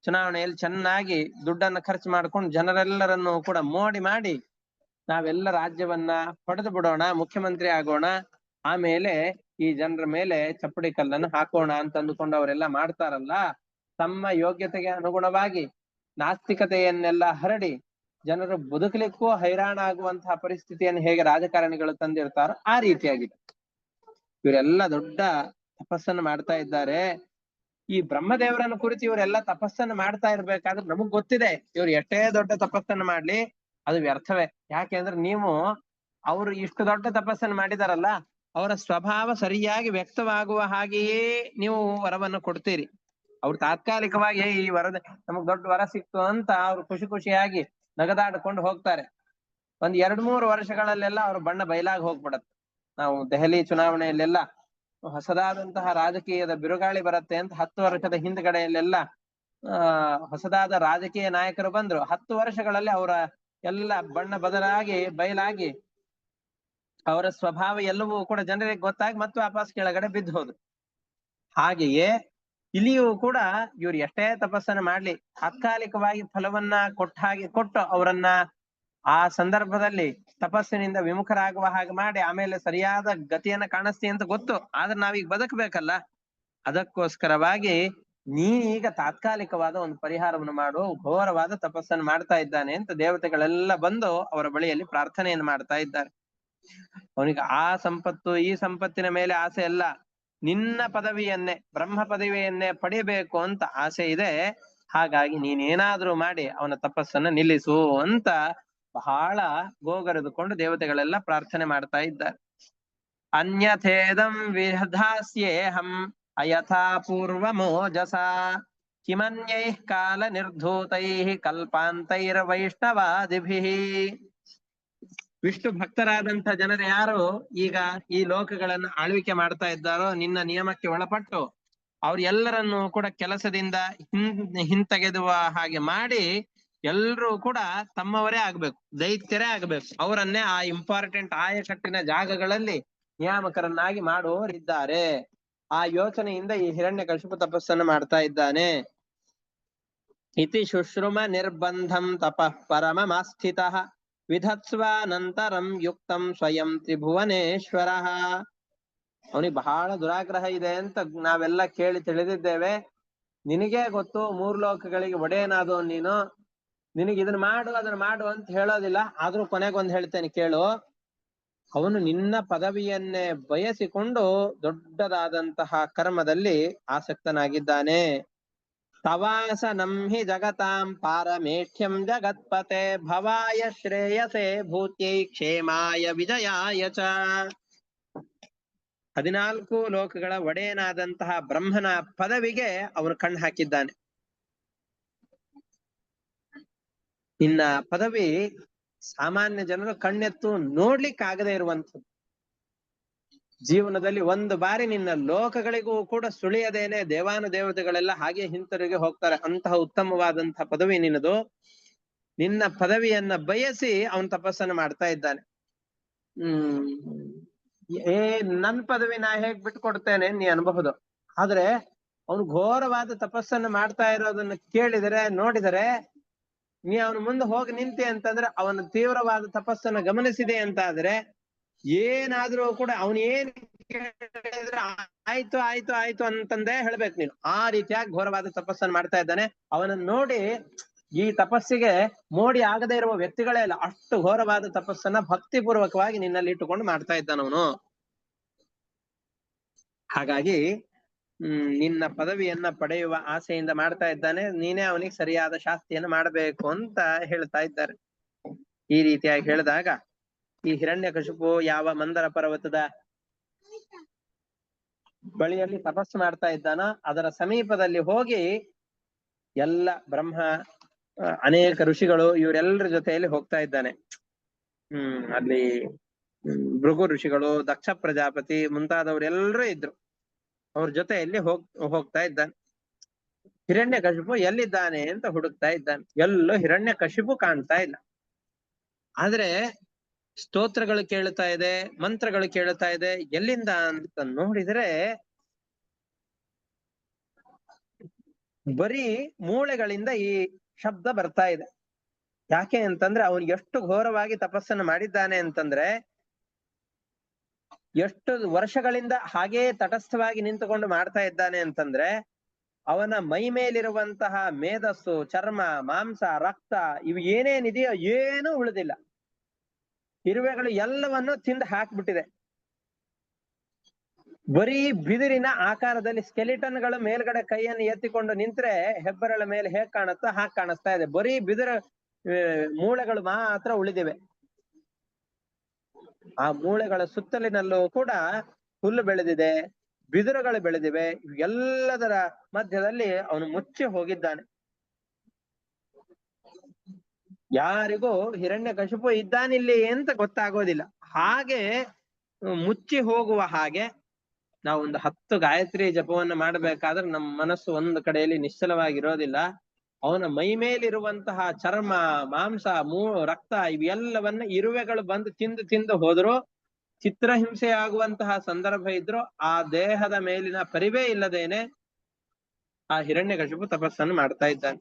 ಚುನಾವಣೆಯಲ್ಲಿ ಚೆನ್ನಾಗಿ ದುಡ್ಡನ್ನ ಖರ್ಚು ಮಾಡ್ಕೊಂಡು ಜನರೆಲ್ಲರನ್ನು ಕೂಡ ಮೋಡಿ ಮಾಡಿ ನಾವೆಲ್ಲ ರಾಜ್ಯವನ್ನ ಹೊಡೆದು ಬಿಡೋಣ, ಮುಖ್ಯಮಂತ್ರಿ ಆಗೋಣ, ಆಮೇಲೆ ಈ ಜನರ ಮೇಲೆ ಚಪ್ಪಡಿ ಕಲ್ಲನ್ನು ಹಾಕೋಣ ಅಂತ ಅಂದುಕೊಂಡು ಅವರೆಲ್ಲ ಮಾಡ್ತಾರಲ್ಲ. ತಮ್ಮ ಯೋಗ್ಯತೆಗೆ ಅನುಗುಣವಾಗಿ ನಾಸ್ತಿಕತೆಯನ್ನೆಲ್ಲ ಹರಡಿ ಜನರು ಬದುಕಲಿಕ್ಕೂ ಹೈರಾಣ ಆಗುವಂತಹ ಪರಿಸ್ಥಿತಿಯನ್ನು ಹೇಗೆ ರಾಜಕಾರಣಿಗಳು ತಂದಿರ್ತಾರೋ ಆ ರೀತಿಯಾಗಿದೆ. ಇವರೆಲ್ಲ ದೊಡ್ಡ ತಪಸ್ಸನ್ನು ಮಾಡ್ತಾ ಇದ್ದಾರೆ. ಈ ಬ್ರಹ್ಮದೇವರನ್ನು ಕುರಿತು ಇವರೆಲ್ಲ ತಪಸ್ಸನ್ನು ಮಾಡ್ತಾ ಇರ್ಬೇಕಾದ್ರೆ ನಮಗ್ ಗೊತ್ತಿದೆ ಇವ್ರು ಎಷ್ಟೇ ದೊಡ್ಡ ತಪಸ್ಸನ್ನು ಮಾಡ್ಲಿ ಅದು ವ್ಯರ್ಥವೇ. ಯಾಕೆಂದ್ರೆ ನೀವು ಅವರು ಇಷ್ಟು ದೊಡ್ಡ ತಪಸ್ಸನ್ನು ಮಾಡಿದಾರಲ್ಲ, ಅವರ ಸ್ವಭಾವ ಸರಿಯಾಗಿ ವ್ಯಕ್ತವಾಗುವ ಹಾಗೆಯೇ ನೀವು ವರವನ್ನು ಕೊಡ್ತೀರಿ. ಅವ್ರು ತಾತ್ಕಾಲಿಕವಾಗಿ ಈ ವರದ ನಮಗ್ ದೊಡ್ಡ ವರ ಸಿಕ್ತು ಅಂತ ಅವ್ರು ಖುಷಿ ಖುಷಿಯಾಗಿ ನಗದಾಡ್ಕೊಂಡು ಹೋಗ್ತಾರೆ. ಒಂದ್ 2-3 ವರ್ಷಗಳಲ್ಲೆಲ್ಲ ಅವ್ರ ಬಣ್ಣ ಬಯಲಾಗಿ ಹೋಗ್ಬಿಡತ್ತೆ. ನಾವು ದೆಹಲಿ ಚುನಾವಣೆಯಲ್ಲೆಲ್ಲ ಹೊಸದಾದಂತಹ ರಾಜಕೀಯದ ಬಿರುಗಾಳಿ ಬರುತ್ತೆ ಅಂತ 10 ವರ್ಷದ ಹಿಂದ್ಗಡೆಯಲ್ಲೆಲ್ಲ ಹೊಸದಾದ ರಾಜಕೀಯ ನಾಯಕರು ಬಂದ್ರು. 10 ವರ್ಷಗಳಲ್ಲಿ ಅವರ ಎಲ್ಲ ಬಣ್ಣ ಬದಲಾಗಿ ಬಯಲಾಗಿ ಅವರ ಸ್ವಭಾವ ಎಲ್ಲವೂ ಕೂಡ ಜನರಿಗೆ ಗೊತ್ತಾಗಿ ಮತ್ತೆ ವಾಪಸ್ ಕೆಳಗಡೆ ಬಿದ್ದು ಹೋದ್ರು. ಹಾಗೆಯೇ ಇಲ್ಲಿಯೂ ಕೂಡ ಇವ್ರು ಎಷ್ಟೇ ತಪಸ್ಸನ್ನು ಮಾಡ್ಲಿ ತಾತ್ಕಾಲಿಕವಾಗಿ ಫಲವನ್ನ ಕೊಟ್ಟು ಅವರನ್ನ ಆ ಸಂದರ್ಭದಲ್ಲಿ ತಪಸ್ಸಿನಿಂದ ವಿಮುಖರಾಗುವ ಹಾಗೆ ಮಾಡಿ ಆಮೇಲೆ ಸರಿಯಾದ ಗತಿಯನ್ನ ಕಾಣಿಸ್ತಿ ಅಂತ ಗೊತ್ತು. ಆದ್ರೆ ನಾವೀಗ ಬದುಕಬೇಕಲ್ಲ, ಅದಕ್ಕೋಸ್ಕರವಾಗಿ ನೀನೀಗ ತಾತ್ಕಾಲಿಕವಾದ ಒಂದು ಪರಿಹಾರವನ್ನು ಮಾಡು, ಘೋರವಾದ ತಪಸ್ಸನ್ನು ಮಾಡ್ತಾ ಇದ್ದಾನೆ ಅಂತ ದೇವತೆಗಳೆಲ್ಲ ಬಂದು ಅವರ ಬಳಿಯಲ್ಲಿ ಪ್ರಾರ್ಥನೆಯನ್ನು ಮಾಡ್ತಾ ಇದ್ದಾರೆ. ಅವನಿಗೆ ಆ ಸಂಪತ್ತು ಈ ಸಂಪತ್ತಿನ ಮೇಲೆ ಆಸೆ ಅಲ್ಲ, ನಿನ್ನ ಪದವಿಯನ್ನೇ ಬ್ರಹ್ಮ ಪದವಿಯನ್ನೇ ಪಡೆಯಬೇಕು ಅಂತ ಆಸೆ ಇದೆ. ಹಾಗಾಗಿ ನೀನೇನಾದ್ರೂ ಮಾಡಿ ಅವನ ತಪಸ್ಸನ್ನ ನಿಲ್ಲಿಸು ಅಂತ ಬಹಳ ಗೋಗರೆದುಕೊಂಡು ದೇವತೆಗಳೆಲ್ಲ ಪ್ರಾರ್ಥನೆ ಮಾಡ್ತಾ ಇದ್ದಾರೆ. ಅನ್ಯಥೇದಂ ವಿಧಾಸ್ಯೇಹಂ ಅಯಥಾ ಪೂರ್ವ ಮೋಜಸ ಕಿಮನ್ಯೈಃ ಕಾಲ ನಿರ್ಧೂತೈಃ ಕಲ್ಪಾಂತೈರ ವೈಷ್ಣವಾದಿಭಿಃ. ವಿಷ್ಣು ಭಕ್ತರಾದಂತ ಜನರು ಯಾರು ಈಗ ಈ ಲೋಕಗಳನ್ನ ಆಳ್ವಿಕೆ ಮಾಡ್ತಾ ಇದ್ದಾರೋ ನಿನ್ನ ನಿಯಮಕ್ಕೆ ಒಳಪಟ್ಟು ಅವ್ರೆಲ್ಲರನ್ನು ಕೂಡ ಕೆಲಸದಿಂದ ಹಿಂತೆಗೆದುವ ಹಾಗೆ ಮಾಡಿ ಎಲ್ರೂ ಕೂಡ ತಮ್ಮವರೇ ಆಗ್ಬೇಕು, ದೈತ್ಯರೇ ಆಗ್ಬೇಕು. ಅವರನ್ನೇ ಆ ಇಂಪಾರ್ಟೆಂಟ್ ಆಯಕಟ್ಟಿನ ಜಾಗಗಳಲ್ಲಿ ನಿಯಾಮಕರನ್ನಾಗಿ ಮಾಡುವವರಿದ್ದಾರೆ. ಆ ಯೋಚನೆಯಿಂದ ಈ ಹಿರಣ್ಯಕಶಿಪು ತಪಸ್ಸನ್ನು ಮಾಡ್ತಾ ಇದ್ದಾನೆ. ಇತಿ ಶುಶ್ರುಮ ನಿರ್ಬಂಧಂ ತಪಃ ಪರಮಮಾಸ್ಥಿತಃ ವಿಧತ್ಸ್ವಾನಂತರಂ ಯುಕ್ತಂ ಸ್ವಯಂ ತ್ರಿಭುವನೇಶ್ವರ. ಅವನಿಗೆ ಬಹಳ ದುರಾಗ್ರಹ ಇದೆ ಅಂತ ನಾವೆಲ್ಲ ಕೇಳಿ ತಿಳಿದಿದ್ದೇವೆ. ನಿನಗೇ ಗೊತ್ತು, 3 ಲೋಕಗಳಿಗೆ ಒಡೆಯನಾದೋ ನೀನು, ನಿನಗೆ ಇದನ್ನ ಮಾಡು ಅದನ್ನ ಮಾಡು ಅಂತ ಹೇಳೋದಿಲ್ಲ. ಆದ್ರೂ ಕೊನೆಗೊಂದು ಹೇಳ್ತೇನೆ ಕೇಳು. ಅವನು ನಿನ್ನ ಪದವಿಯನ್ನೇ ಬಯಸಿಕೊಂಡು ದೊಡ್ಡದಾದಂತಹ ಕರ್ಮದಲ್ಲಿ ಆಸಕ್ತನಾಗಿದ್ದಾನೆ. ತವಾಸ ನಂಹಿ ಜಗತಾಂ ಪಾರಮೇಷ್ಠ್ಯಂ ಜಗತ್ಪತೆ ಭವಾಯ ಶ್ರೇಯಸೆ ಭೂತ್ಯೈ ಕ್ಷೇಮಾಯ ವಿಜಯಾಯ ಚ. 14 ಲೋಕಗಳ ಒಡೆಯನಾದಂತಹ ಬ್ರಹ್ಮನ ಪದವಿಗೆ ಅವನು ಕಣ್ಣು ಹಾಕಿದ್ದಾನೆ. ನಿನ್ನ ಪದವಿ ಸಾಮಾನ್ಯ ಜನರು ಕಣ್ಣೆತ್ತು ನೋಡ್ಲಿಕ್ಕಾಗದೇ ಇರುವಂಥದ್ದು. ಜೀವನದಲ್ಲಿ ಒಂದು ಬಾರಿ ನಿನ್ನ ಲೋಕಗಳಿಗೂ ಕೂಡ ಸುಳಿಯದೇನೆ ದೇವಾನು ದೇವತೆಗಳೆಲ್ಲ ಹಾಗೆ ಹಿಂತಿರುಗಿ ಹೋಗ್ತಾರೆ. ಅಂತಹ ಉತ್ತಮವಾದಂತಹ ಪದವಿ ನಿನ್ನದು. ನಿನ್ನ ಪದವಿಯನ್ನ ಬಯಸಿ ಅವನು ತಪಸ್ಸನ್ನು ಮಾಡ್ತಾ ಇದ್ದಾನೆ. ನನ್ ಪದವಿ ನಾ ಹೇಗ್ ಬಿಟ್ಕೊಡ್ತೇನೆ ನೀ ಅನ್ಬಹುದು. ಆದ್ರೆ ಅವನು ಘೋರವಾದ ತಪಸ್ಸನ್ನು ಮಾಡ್ತಾ ಇರೋದನ್ನ ಕೇಳಿದರೆ ನೋಡಿದರೆ ನೀ ಅವನ ಮುಂದೆ ಹೋಗಿ ನಿಂತೆ ಅಂತಂದ್ರೆ ಅವನ ತೀವ್ರವಾದ ತಪಸ್ಸನ್ನ ಗಮನಿಸಿದೆ ಅಂತ ಆದ್ರೆ ಏನಾದ್ರೂ ಕೂಡ ಅವನು ಏನ್ ಕೇಳಿದ್ರೆ ಆಯ್ತು ಆಯ್ತು ಆಯ್ತು ಅಂತಂದೇ ಹೇಳ್ಬೇಕು ನೀನು. ಆ ರೀತಿಯಾಗಿ ಘೋರವಾದ ತಪಸ್ಸನ್ನು ಮಾಡ್ತಾ ಇದ್ದಾನೆ. ಅವನನ್ನು ನೋಡಿ ಈ ತಪಸ್ಸಿಗೆ ಮೋಡಿ ಆಗದೆ ಇರುವ ವ್ಯಕ್ತಿಗಳೇ ಇಲ್ಲ, ಅಷ್ಟು ಘೋರವಾದ ತಪಸ್ಸನ್ನ ಭಕ್ತಿಪೂರ್ವಕವಾಗಿ ನಿನ್ನಲ್ಲಿ ಇಟ್ಟುಕೊಂಡು ಮಾಡ್ತಾ ಇದ್ದಾನವನು. ಹಾಗಾಗಿ ನಿನ್ನ ಪದವಿಯನ್ನ ಪಡೆಯುವ ಆಸೆಯಿಂದ ಮಾಡ್ತಾ ಇದ್ದಾನೆ. ನೀನೇ ಅವನಿಗೆ ಸರಿಯಾದ ಶಾಸ್ತಿಯನ್ನು ಮಾಡಬೇಕು ಅಂತ ಹೇಳ್ತಾ ಇದ್ದಾರೆ. ಈ ರೀತಿಯಾಗಿ ಹೇಳಿದಾಗ ಈ ಹಿರಣ್ಯಕಶಿಪು ಯಾವ ಮಂದರ ಪರ್ವತದ ಬಳಿಯಲ್ಲಿ ತಪಸ್ಸು ಮಾಡ್ತಾ ಇದ್ದಾನೋ ಅದರ ಸಮೀಪದಲ್ಲಿ ಹೋಗಿ ಎಲ್ಲ ಬ್ರಹ್ಮ ಅನೇಕ ಋಷಿಗಳು ಇವರೆಲ್ಲರ ಜೊತೆಯಲ್ಲಿ ಹೋಗ್ತಾ ಇದ್ದಾನೆ. ಅಲ್ಲಿ ಭೃಗು ಋಷಿಗಳು, ದಕ್ಷ ಪ್ರಜಾಪತಿ ಮುಂತಾದವರೆಲ್ಲರೂ ಇದ್ರು. ಅವ್ರ ಜೊತೆಯಲ್ಲಿ ಹೋಗ್ತಾ ಇದ್ದಾನೆ. ಹಿರಣ್ಯಕಶಿಪು ಎಲ್ಲಿದ್ದಾನೆ ಅಂತ ಹುಡುಕ್ತಾ ಇದ್ದಾನೆ. ಎಲ್ಲೋ ಹಿರಣ್ಯಕಶಿಪು ಕಾಣ್ತಾ ಇಲ್ಲ. ಆದ್ರೆ ಸ್ತೋತ್ರಗಳು ಕೇಳ್ತಾ ಇದೆ, ಮಂತ್ರಗಳು ಕೇಳ್ತಾ ಇದೆ. ಎಲ್ಲಿಂದ ಅಂತ ನೋಡಿದ್ರೆ ಬರೀ ಮೂಳೆಗಳಿಂದ ಈ ಶಬ್ದ ಬರ್ತಾ ಇದೆ. ಯಾಕೆ ಅಂತಂದ್ರೆ ಅವನು ಎಷ್ಟು ಘೋರವಾಗಿ ತಪಸ್ಸನ್ನು ಮಾಡಿದ್ದಾನೆ ಅಂತಂದ್ರೆ, ಎಷ್ಟು ವರ್ಷಗಳಿಂದ ಹಾಗೇ ತಟಸ್ಥವಾಗಿ ನಿಂತುಕೊಂಡು ಮಾಡ್ತಾ ಇದ್ದಾನೆ ಅಂತಂದ್ರೆ, ಅವನ ಮೈ ಮೇಲಿರುವಂತಹ ಮೇಧಸ್ಸು, ಚರ್ಮ, ಮಾಂಸ, ರಕ್ತ ಇವು ಏನೇನಿದೆಯೋ ಏನೂ ಉಳಿದಿಲ್ಲ. ಇರುವೆಗಳು ಎಲ್ಲವನ್ನು ತಿಂದು ಹಾಕ್ಬಿಟ್ಟಿದೆ. ಬರೀ ಬಿದಿರಿನ ಆಕಾರದಲ್ಲಿ ಸ್ಕೆಲಿಟನ್ಗಳು ಮೇಲ್ಗಡೆ ಕೈಯನ್ನು ಎತ್ತಿಕೊಂಡು ನಿಂತ್ರೆ ಹೆಬ್ಬರಳ ಮೇಲೆ ಹೇಗ್ ಕಾಣುತ್ತೋ ಹಾಗೆ ಕಾಣಿಸ್ತಾ ಇದೆ. ಬರೀ ಬಿದಿರ ಮೂಳೆಗಳು ಮಾತ್ರ ಉಳಿದಿವೆ. ಆ ಮೂಳೆಗಳ ಸುತ್ತಲಿನಲ್ಲೂ ಕೂಡ ಹುಲ್ಲು ಬೆಳೆದಿದೆ, ಬಿದಿರುಗಳು ಬೆಳೆದಿವೆ. ಎಲ್ಲದರ ಮಧ್ಯದಲ್ಲಿ ಅವನು ಮುಚ್ಚಿ ಹೋಗಿದ್ದಾನೆ. ಯಾರಿಗೂ ಹಿರಣ್ಯಕಶಿಪು ಇದ್ದಾನಿಲ್ಲಿ ಅಂತ ಗೊತ್ತಾಗೋದಿಲ್ಲ. ಹಾಗೆ ಮುಚ್ಚಿ ಹೋಗುವ ಹಾಗೆ ನಾವು ಒಂದು 10 ಗಾಯತ್ರಿ ಜಪವನ್ನು ಮಾಡಬೇಕಾದ್ರೆ ನಮ್ಮ ಮನಸ್ಸು ಒಂದು ಕಡೆಯಲ್ಲಿ ನಿಶ್ಚಲವಾಗಿರೋದಿಲ್ಲ. ಅವನ ಮೈ ಮೇಲಿರುವಂತಹ ಚರ್ಮ, ಮಾಂಸ, ರಕ್ತ ಇವೆಲ್ಲವನ್ನ ಇರುವೆಗಳು ಬಂದು ತಿಂದು ಹೋದ್ರು, ಚಿತ್ರಹಿಂಸೆ ಆಗುವಂತಹ ಸಂದರ್ಭ ಇದ್ರು ಆ ದೇಹದ ಮೇಲಿನ ಪರಿವೇ ಇಲ್ಲದೇನೆ ಆ ಹಿರಣ್ಯಕಶಿಪು ತಪಸ್ಸನ್ನು ಮಾಡ್ತಾ ಇದ್ದಾನೆ.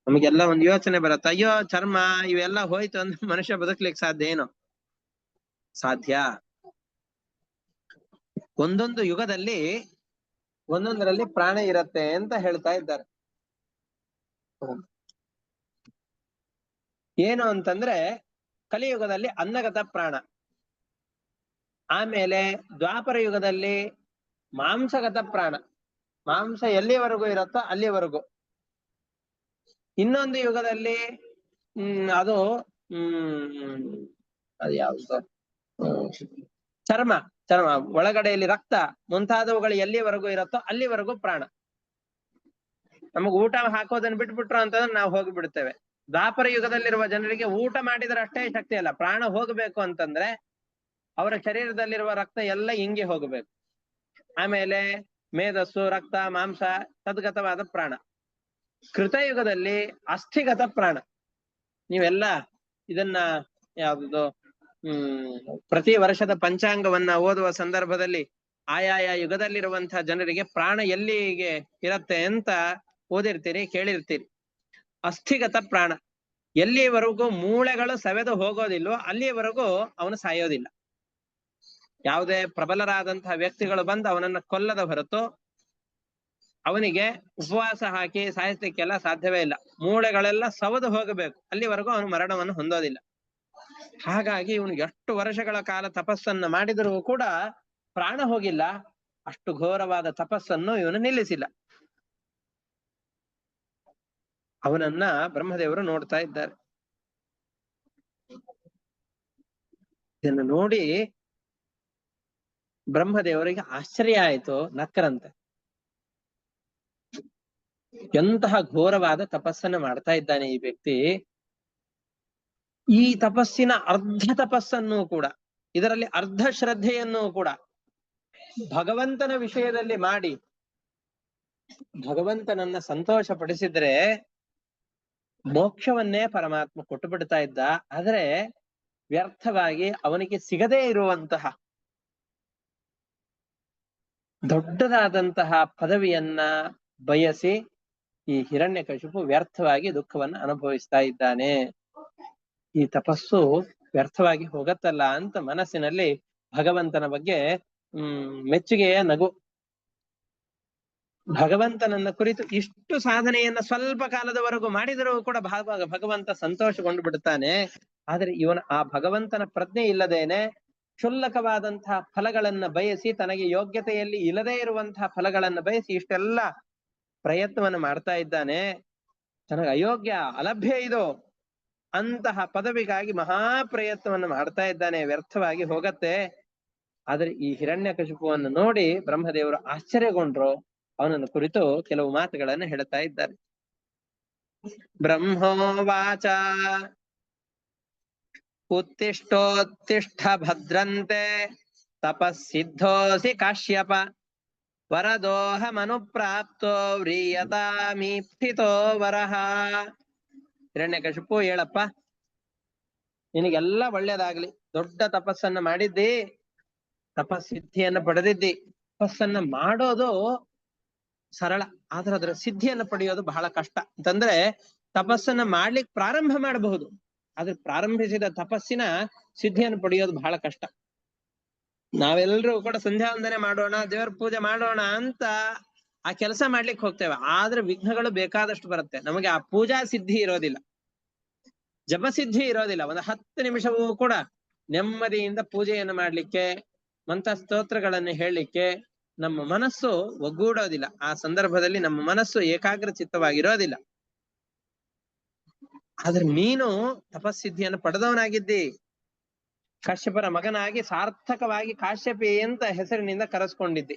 ನಮಗೆಲ್ಲ ಒಂದು ಯೋಚನೆ ಬರುತ್ತೆ, ಅಯ್ಯೋ ಚರ್ಮ ಇವೆಲ್ಲ ಹೋಯ್ತು ಅಂದ್ರೆ ಮನುಷ್ಯ ಬದುಕ್ಲಿಕ್ಕೆ ಸಾಧ್ಯ ಏನೋ? ಸಾಧ್ಯ. ಒಂದೊಂದು ಯುಗದಲ್ಲಿ ಒಂದೊಂದರಲ್ಲಿ ಪ್ರಾಣ ಇರತ್ತೆ ಅಂತ ಹೇಳ್ತಾ ಇದ್ದಾರೆ. ಏನು ಅಂತಂದ್ರೆ ಕಲಿಯುಗದಲ್ಲಿ ಅನ್ನಗತ ಪ್ರಾಣ, ಆಮೇಲೆ ದ್ವಾಪರ ಯುಗದಲ್ಲಿ ಮಾಂಸಗತ ಪ್ರಾಣ, ಮಾಂಸ ಎಲ್ಲಿವರೆಗೂ ಇರುತ್ತೋ ಅಲ್ಲಿವರೆಗೂ. ಇನ್ನೊಂದು ಯುಗದಲ್ಲಿ ಅದು ಯಾವ್ದು ಚರ್ಮ ಒಳಗಡೆಯಲ್ಲಿ ರಕ್ತ ಮುಂತಾದವುಗಳು ಎಲ್ಲಿವರೆಗೂ ಇರುತ್ತೋ ಅಲ್ಲಿವರೆಗೂ ಪ್ರಾಣ. ನಮಗ್ ಊಟ ಹಾಕೋದನ್ನ ಬಿಟ್ಬಿಟ್ರು ಅಂತಂದ್ರೆ ನಾವು ಹೋಗಿ ಬಿಡ್ತೇವೆ. ದ್ವಾಪರ ಯುಗದಲ್ಲಿರುವ ಜನರಿಗೆ ಊಟ ಮಾಡಿದ್ರೆ ಅಷ್ಟೇ ಶಕ್ತಿ ಅಲ್ಲ, ಪ್ರಾಣ ಹೋಗಬೇಕು ಅಂತಂದ್ರೆ ಅವರ ಶರೀರದಲ್ಲಿರುವ ರಕ್ತ ಎಲ್ಲ ಹಿಂಗೆ ಹೋಗಬೇಕು. ಆಮೇಲೆ ಮೇಧಸ್ಸು, ರಕ್ತ, ಮಾಂಸ ತದ್ಗತವಾದ ಪ್ರಾಣ. ಕೃತಯುಗದಲ್ಲಿ ಅಸ್ಥಿಗತ ಪ್ರಾಣ. ನೀವೆಲ್ಲ ಇದನ್ನ ಯಾವುದು ಪ್ರತಿ ವರ್ಷದ ಪಂಚಾಂಗವನ್ನ ಓದುವ ಸಂದರ್ಭದಲ್ಲಿ ಆಯಾಯ ಯುಗದಲ್ಲಿರುವಂತಹ ಜನರಿಗೆ ಪ್ರಾಣ ಎಲ್ಲಿಗೆ ಇರತ್ತೆ ಅಂತ ಓದಿರ್ತೀರಿ, ಕೇಳಿರ್ತೀರಿ. ಅಸ್ಥಿಗತ ಪ್ರಾಣ, ಎಲ್ಲಿವರೆಗೂ ಮೂಳೆಗಳು ಸವೆದು ಹೋಗೋದಿಲ್ವೋ ಅಲ್ಲಿಯವರೆಗೂ ಅವನು ಸಾಯೋದಿಲ್ಲ. ಯಾವುದೇ ಪ್ರಬಲರಾದಂತಹ ವ್ಯಕ್ತಿಗಳು ಬಂದು ಅವನನ್ನ ಕೊಲ್ಲದ ಹೊರತು ಅವನಿಗೆ ಉಪವಾಸ ಹಾಕಿ ಸಾಯಿಸ್ಲಿಕ್ಕೆಲ್ಲ ಸಾಧ್ಯವೇ ಇಲ್ಲ. ಮೂಳೆಗಳೆಲ್ಲ ಸವದು ಹೋಗಬೇಕು, ಅಲ್ಲಿವರೆಗೂ ಅವನು ಮರಣವನ್ನು ಹೊಂದೋದಿಲ್ಲ. ಹಾಗಾಗಿ ಇವನು ಎಷ್ಟು ವರ್ಷಗಳ ಕಾಲ ತಪಸ್ಸನ್ನ ಮಾಡಿದರೂ ಕೂಡ ಪ್ರಾಣ ಹೋಗಿಲ್ಲ. ಅಷ್ಟು ಘೋರವಾದ ತಪಸ್ಸನ್ನು ಇವನು ನಿಲ್ಲಿಸಿಲ್ಲ. ಅವನನ್ನ ಬ್ರಹ್ಮದೇವರು ನೋಡ್ತಾ ಇದ್ದಾರೆ. ಇದನ್ನು ನೋಡಿ ಬ್ರಹ್ಮದೇವರಿಗೆ ಆಶ್ಚರ್ಯ ಆಯಿತು, ನಕ್ಕರಂತೆ. ಎಂತಹ ಘೋರವಾದ ತಪಸ್ಸನ್ನು ಮಾಡ್ತಾ ಇದ್ದಾನೆ ಈ ವ್ಯಕ್ತಿ. ಈ ತಪಸ್ಸಿನ ಅರ್ಧ ತಪಸ್ಸನ್ನು ಕೂಡ, ಇದರಲ್ಲಿ ಅರ್ಧ ಶ್ರದ್ಧೆಯನ್ನು ಕೂಡ ಭಗವಂತನ ವಿಷಯದಲ್ಲಿ ಮಾಡಿ ಭಗವಂತನನ್ನ ಸಂತೋಷ ಪಡಿಸಿದ್ರೆ ಮೋಕ್ಷವನ್ನೇ ಪರಮಾತ್ಮ ಕೊಟ್ಟು ಬಿಡ್ತಾ ಇದ್ದ. ಆದ್ರೆ ವ್ಯರ್ಥವಾಗಿ ಅವನಿಗೆ ಸಿಗದೇ ಇರುವಂತಹ ದೊಡ್ಡದಾದಂತಹ ಪದವಿಯನ್ನ ಬಯಸಿ ಈ ಹಿರಣ್ಯಕಶಿಪು ವ್ಯರ್ಥವಾಗಿ ದುಃಖವನ್ನ ಅನುಭವಿಸ್ತಾ ಇದ್ದಾನೆ. ಈ ತಪಸ್ಸು ವ್ಯರ್ಥವಾಗಿ ಹೋಗತ್ತಲ್ಲ ಅಂತ ಮನಸ್ಸಿನಲ್ಲಿ ಭಗವಂತನ ಬಗ್ಗೆ ಮೆಚ್ಚುಗೆಯ ನಗು. ಭಗವಂತನನ್ನ ಕುರಿತು ಇಷ್ಟು ಸಾಧನೆಯನ್ನ ಸ್ವಲ್ಪ ಕಾಲದವರೆಗೂ ಮಾಡಿದರೂ ಕೂಡ ಭಗವಂತ ಸಂತೋಷಗೊಂಡು ಬಿಡುತ್ತಾನೆ. ಆದ್ರೆ ಇವನ ಆ ಭಗವಂತನ ಪ್ರಜ್ಞೆ ಇಲ್ಲದೇನೆ ಕ್ಷುಲ್ಲಕವಾದಂತಹ ಫಲಗಳನ್ನ ಬಯಸಿ, ತನಗೆ ಯೋಗ್ಯತೆಯಲ್ಲಿ ಇಲ್ಲದೇ ಇರುವಂತಹ ಫಲಗಳನ್ನ ಬಯಸಿ ಇಷ್ಟೆಲ್ಲ ಪ್ರಯತ್ನವನ್ನು ಮಾಡ್ತಾ ಇದ್ದಾನೆ. ತನಗೆ ಅಯೋಗ್ಯ, ಅಲಭ್ಯ ಇದು ಅಂತಹ ಪದವಿಗಾಗಿ ಮಹಾಪ್ರಯತ್ನವನ್ನು ಮಾಡ್ತಾ ಇದ್ದಾನೆ, ವ್ಯರ್ಥವಾಗಿ ಹೋಗತ್ತೆ. ಆದ್ರೆ ಈ ಹಿರಣ್ಯಕಶಿಪುವನ್ನು ನೋಡಿ ಬ್ರಹ್ಮದೇವರು ಆಶ್ಚರ್ಯಗೊಂಡ್ರು. ಅವನನ್ನು ಕುರಿತು ಕೆಲವು ಮಾತುಗಳನ್ನು ಹೇಳ್ತಾ ಇದ್ದಾರೆ. ಬ್ರಹ್ಮೋವಾಚ ಉತ್ತಿಷ್ಟೋತ್ತಿಷ್ಠ ಭದ್ರಂತೆ ತಪಸ್ಸಿದ್ಧೋಸಿ ಕಾಶ್ಯಪ ವರದೋಹಮನುಪ್ರಾಪ್ತೋ ವ್ರೀಯತಾಮೀಪ್ಸಿತೋ ವರಹ. ಹಿರಣ್ಯಕಶಿಪು, ಹೇಳಪ್ಪ, ನಿನಗೆಲ್ಲ ಒಳ್ಳೇದಾಗ್ಲಿ. ದೊಡ್ಡ ತಪಸ್ಸನ್ನ ಮಾಡಿದ್ದಿ, ತಪಸ್ಸಿದ್ಧಿಯನ್ನ ಪಡೆದಿದ್ದಿ. ತಪಸ್ಸನ್ನ ಮಾಡೋದು ಸರಳ, ಆದ್ರೆ ಅದರ ಸಿದ್ಧಿಯನ್ನು ಪಡೆಯೋದು ಬಹಳ ಕಷ್ಟ. ಅಂತಂದ್ರೆ ತಪಸ್ಸನ್ನ ಮಾಡ್ಲಿಕ್ಕೆ ಪ್ರಾರಂಭ ಮಾಡಬಹುದು, ಆದ್ರೆ ಪ್ರಾರಂಭಿಸಿದ ತಪಸ್ಸಿನ ಸಿದ್ಧಿಯನ್ನು ಪಡೆಯೋದು ಬಹಳ ಕಷ್ಟ. ನಾವೆಲ್ಲರೂ ಕೂಡ ಸಂಧ್ಯಾ ವಂದನೆ ಮಾಡೋಣ, ದೇವರ ಪೂಜೆ ಮಾಡೋಣ ಅಂತ ಆ ಕೆಲಸ ಮಾಡ್ಲಿಕ್ಕೆ ಹೋಗ್ತೇವೆ. ಆದ್ರೆ ವಿಘ್ನಗಳು ಬೇಕಾದಷ್ಟು ಬರುತ್ತೆ. ನಮಗೆ ಆ ಪೂಜಾ ಸಿದ್ಧಿ ಇರೋದಿಲ್ಲ, ಜಪಸಿದ್ಧಿ ಇರೋದಿಲ್ಲ. ಒಂದು 10 ನಿಮಿಷವೂ ಕೂಡ ನೆಮ್ಮದಿಯಿಂದ ಪೂಜೆಯನ್ನು ಮಾಡ್ಲಿಕ್ಕೆ, ಮಂತ್ರ ಸ್ತೋತ್ರಗಳನ್ನು ಹೇಳಲಿಕ್ಕೆ ನಮ್ಮ ಮನಸ್ಸು ಒಗ್ಗೂಡೋದಿಲ್ಲ. ಆ ಸಂದರ್ಭದಲ್ಲಿ ನಮ್ಮ ಮನಸ್ಸು ಏಕಾಗ್ರ ಚಿತ್ತವಾಗಿರೋದಿಲ್ಲ. ಆದ್ರೆ ನೀನು ತಪಸ್ಸಿದ್ಧಿಯನ್ನು ಪಡೆದವನಾಗಿದ್ದಿ. ಕಾಶ್ಯಪರ ಮಗನಾಗಿ ಸಾರ್ಥಕವಾಗಿ ಕಾಶ್ಯಪಿ ಅಂತ ಹೆಸರಿನಿಂದ ಕರೆಸ್ಕೊಂಡಿದ್ದಿ.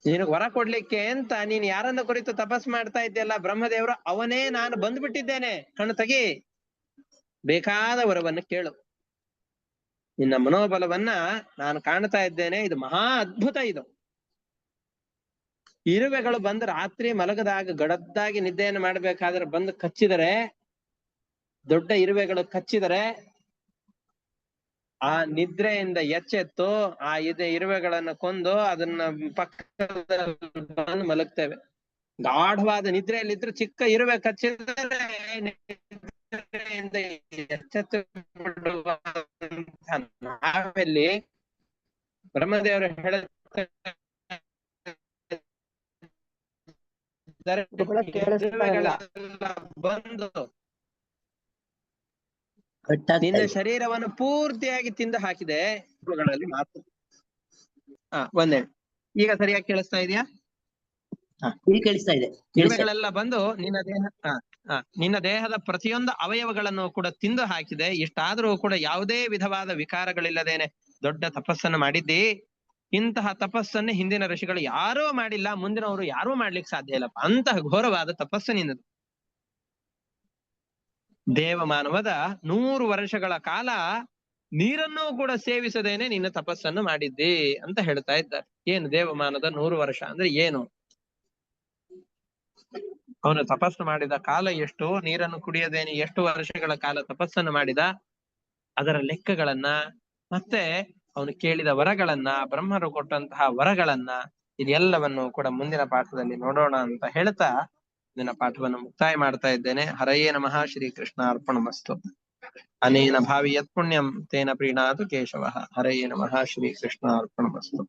ನಿನಗೆ ವರ ಕೊಡ್ಲಿಕ್ಕೆ ಅಂತ ನೀನು ಯಾರನ್ನ ಕುರಿತು ತಪಸ್ ಮಾಡ್ತಾ ಇದ್ದೆಲ್ಲ, ಬ್ರಹ್ಮದೇವರು ಅವನೇ ನಾನು ಬಂದ್ಬಿಟ್ಟಿದ್ದೇನೆ, ಕಣ್ಣು ತೆಗಿ, ಬೇಕಾದ ವರವನ್ನು ಕೇಳು, ನಿನ್ನ ಮನೋಬಲವನ್ನ ನಾನು ಕಾಣ್ತಾ ಇದ್ದೇನೆ, ಇದು ಮಹಾ ಅದ್ಭುತ. ಇದು ಇರುವೆಗಳು ಬಂದು ರಾತ್ರಿ ಮಲಗದಾಗ ಗಡದ್ದಾಗಿ ನಿದ್ದೆಯನ್ನು ಮಾಡ್ಬೇಕಾದ್ರೆ ಬಂದು ಕಚ್ಚಿದರೆ, ದೊಡ್ಡ ಇರುವೆಗಳು ಕಚ್ಚಿದರೆ ಆ ನಿದ್ರೆಯಿಂದ ಎಚ್ಚೆತ್ತು ಆ ಇರುವೆಗಳನ್ನು ಕೊಂದು ಅದನ್ನ ಪಕ್ಕದಲ್ಲಿ ಬಂದು ಮಲಗ್ತೇವೆ. ಗಾಢವಾದ ನಿದ್ರೆಯಲ್ಲಿದ್ರು ಚಿಕ್ಕ ಇರುವೆ ಕಚ್ಚಿದರೆ ನಿದ್ರೆಯಿಂದ ಎಚ್ಚೆತ್ತು ನಾವೆಲ್ಲಿ ಬ್ರಹ್ಮದೇವರು ಹೇಳ್ತಾರೆ ಬಂದು ನಿನ್ನ ಶರೀರವನ್ನು ಪೂರ್ತಿಯಾಗಿ ತಿಂದು ಹಾಕಿದೆ. ಮಾತು ಒಂದೇ ಈಗ ಸರಿಯಾಗಿ ಕೇಳಿಸ್ತಾ ಇದೆಯಾ? ಈಗ ಕೇಳಿಸ್ತಾ ಇದೆ. ಇರುವೆಗಳೆಲ್ಲ ಬಂದು ನಿನ್ನ ದೇಹದ ಪ್ರತಿಯೊಂದು ಅವಯವಗಳನ್ನು ಕೂಡ ತಿಂದು ಹಾಕಿದೆ. ಇಷ್ಟಾದ್ರೂ ಕೂಡ ಯಾವುದೇ ವಿಧವಾದ ವಿಕಾರಗಳಿಲ್ಲದೇನೆ ದೊಡ್ಡ ತಪಸ್ಸನ್ನು ಮಾಡಿದ್ದಿ. ಇಂತಹ ತಪಸ್ಸನ್ನು ಹಿಂದಿನ ಋಷಿಗಳು ಯಾರೂ ಮಾಡಿಲ್ಲ, ಮುಂದಿನವರು ಯಾರೂ ಮಾಡ್ಲಿಕ್ಕೆ ಸಾಧ್ಯ ಇಲ್ಲಪ್ಪ. ಅಂತಹ ಘೋರವಾದ ತಪಸ್ಸು ನಿನ್ನದು. ದೇವಮಾನವದ 100 ವರ್ಷಗಳ ಕಾಲ ನೀರನ್ನೂ ಕೂಡ ಸೇವಿಸದೇನೆ ನಿನ್ನ ತಪಸ್ಸನ್ನು ಮಾಡಿದ್ದಿ ಅಂತ ಹೇಳ್ತಾ ಇದ್ದಾರೆ. ಏನು ದೇವಮಾನದ 100 ವರ್ಷ ಅಂದ್ರೆ ಏನು? ಅವನು ತಪಸ್ಸು ಮಾಡಿದ ಕಾಲ ಎಷ್ಟು, ನೀರನ್ನು ಕುಡಿಯದೇನೆ ಎಷ್ಟು ವರ್ಷಗಳ ಕಾಲ ತಪಸ್ಸನ್ನು ಮಾಡಿದ, ಅದರ ಲೆಕ್ಕಗಳನ್ನ, ಮತ್ತೆ ಅವನು ಕೇಳಿದ ವರಗಳನ್ನ, ಬ್ರಹ್ಮರು ಕೊಟ್ಟಂತಹ ವರಗಳನ್ನ, ಇದೆಲ್ಲವನ್ನು ಕೂಡ ಮುಂದಿನ ಪಾಠದಲ್ಲಿ ನೋಡೋಣ ಅಂತ ಹೇಳ್ತಾ ಇದನ್ನ ಪಾಠವನ್ನು ಮುಕ್ತಾಯ ಮಾಡ್ತಾ ಇದ್ದೇನೆ. ಹರಯೇ ನಮಃ. ಶ್ರೀ ಕೃಷ್ಣ ಅರ್ಪಣಮಸ್ತು. ಅನೇನ ಭಾವಿ ಯತ್ ಪುಣ್ಯಂ ತೇನ ಪ್ರೀಣಾತು ಕೇಶವಃ. ಹರಯೇ ನಮಃ. ಶ್ರೀ ಕೃಷ್ಣ ಅರ್ಪಣಮಸ್ತು.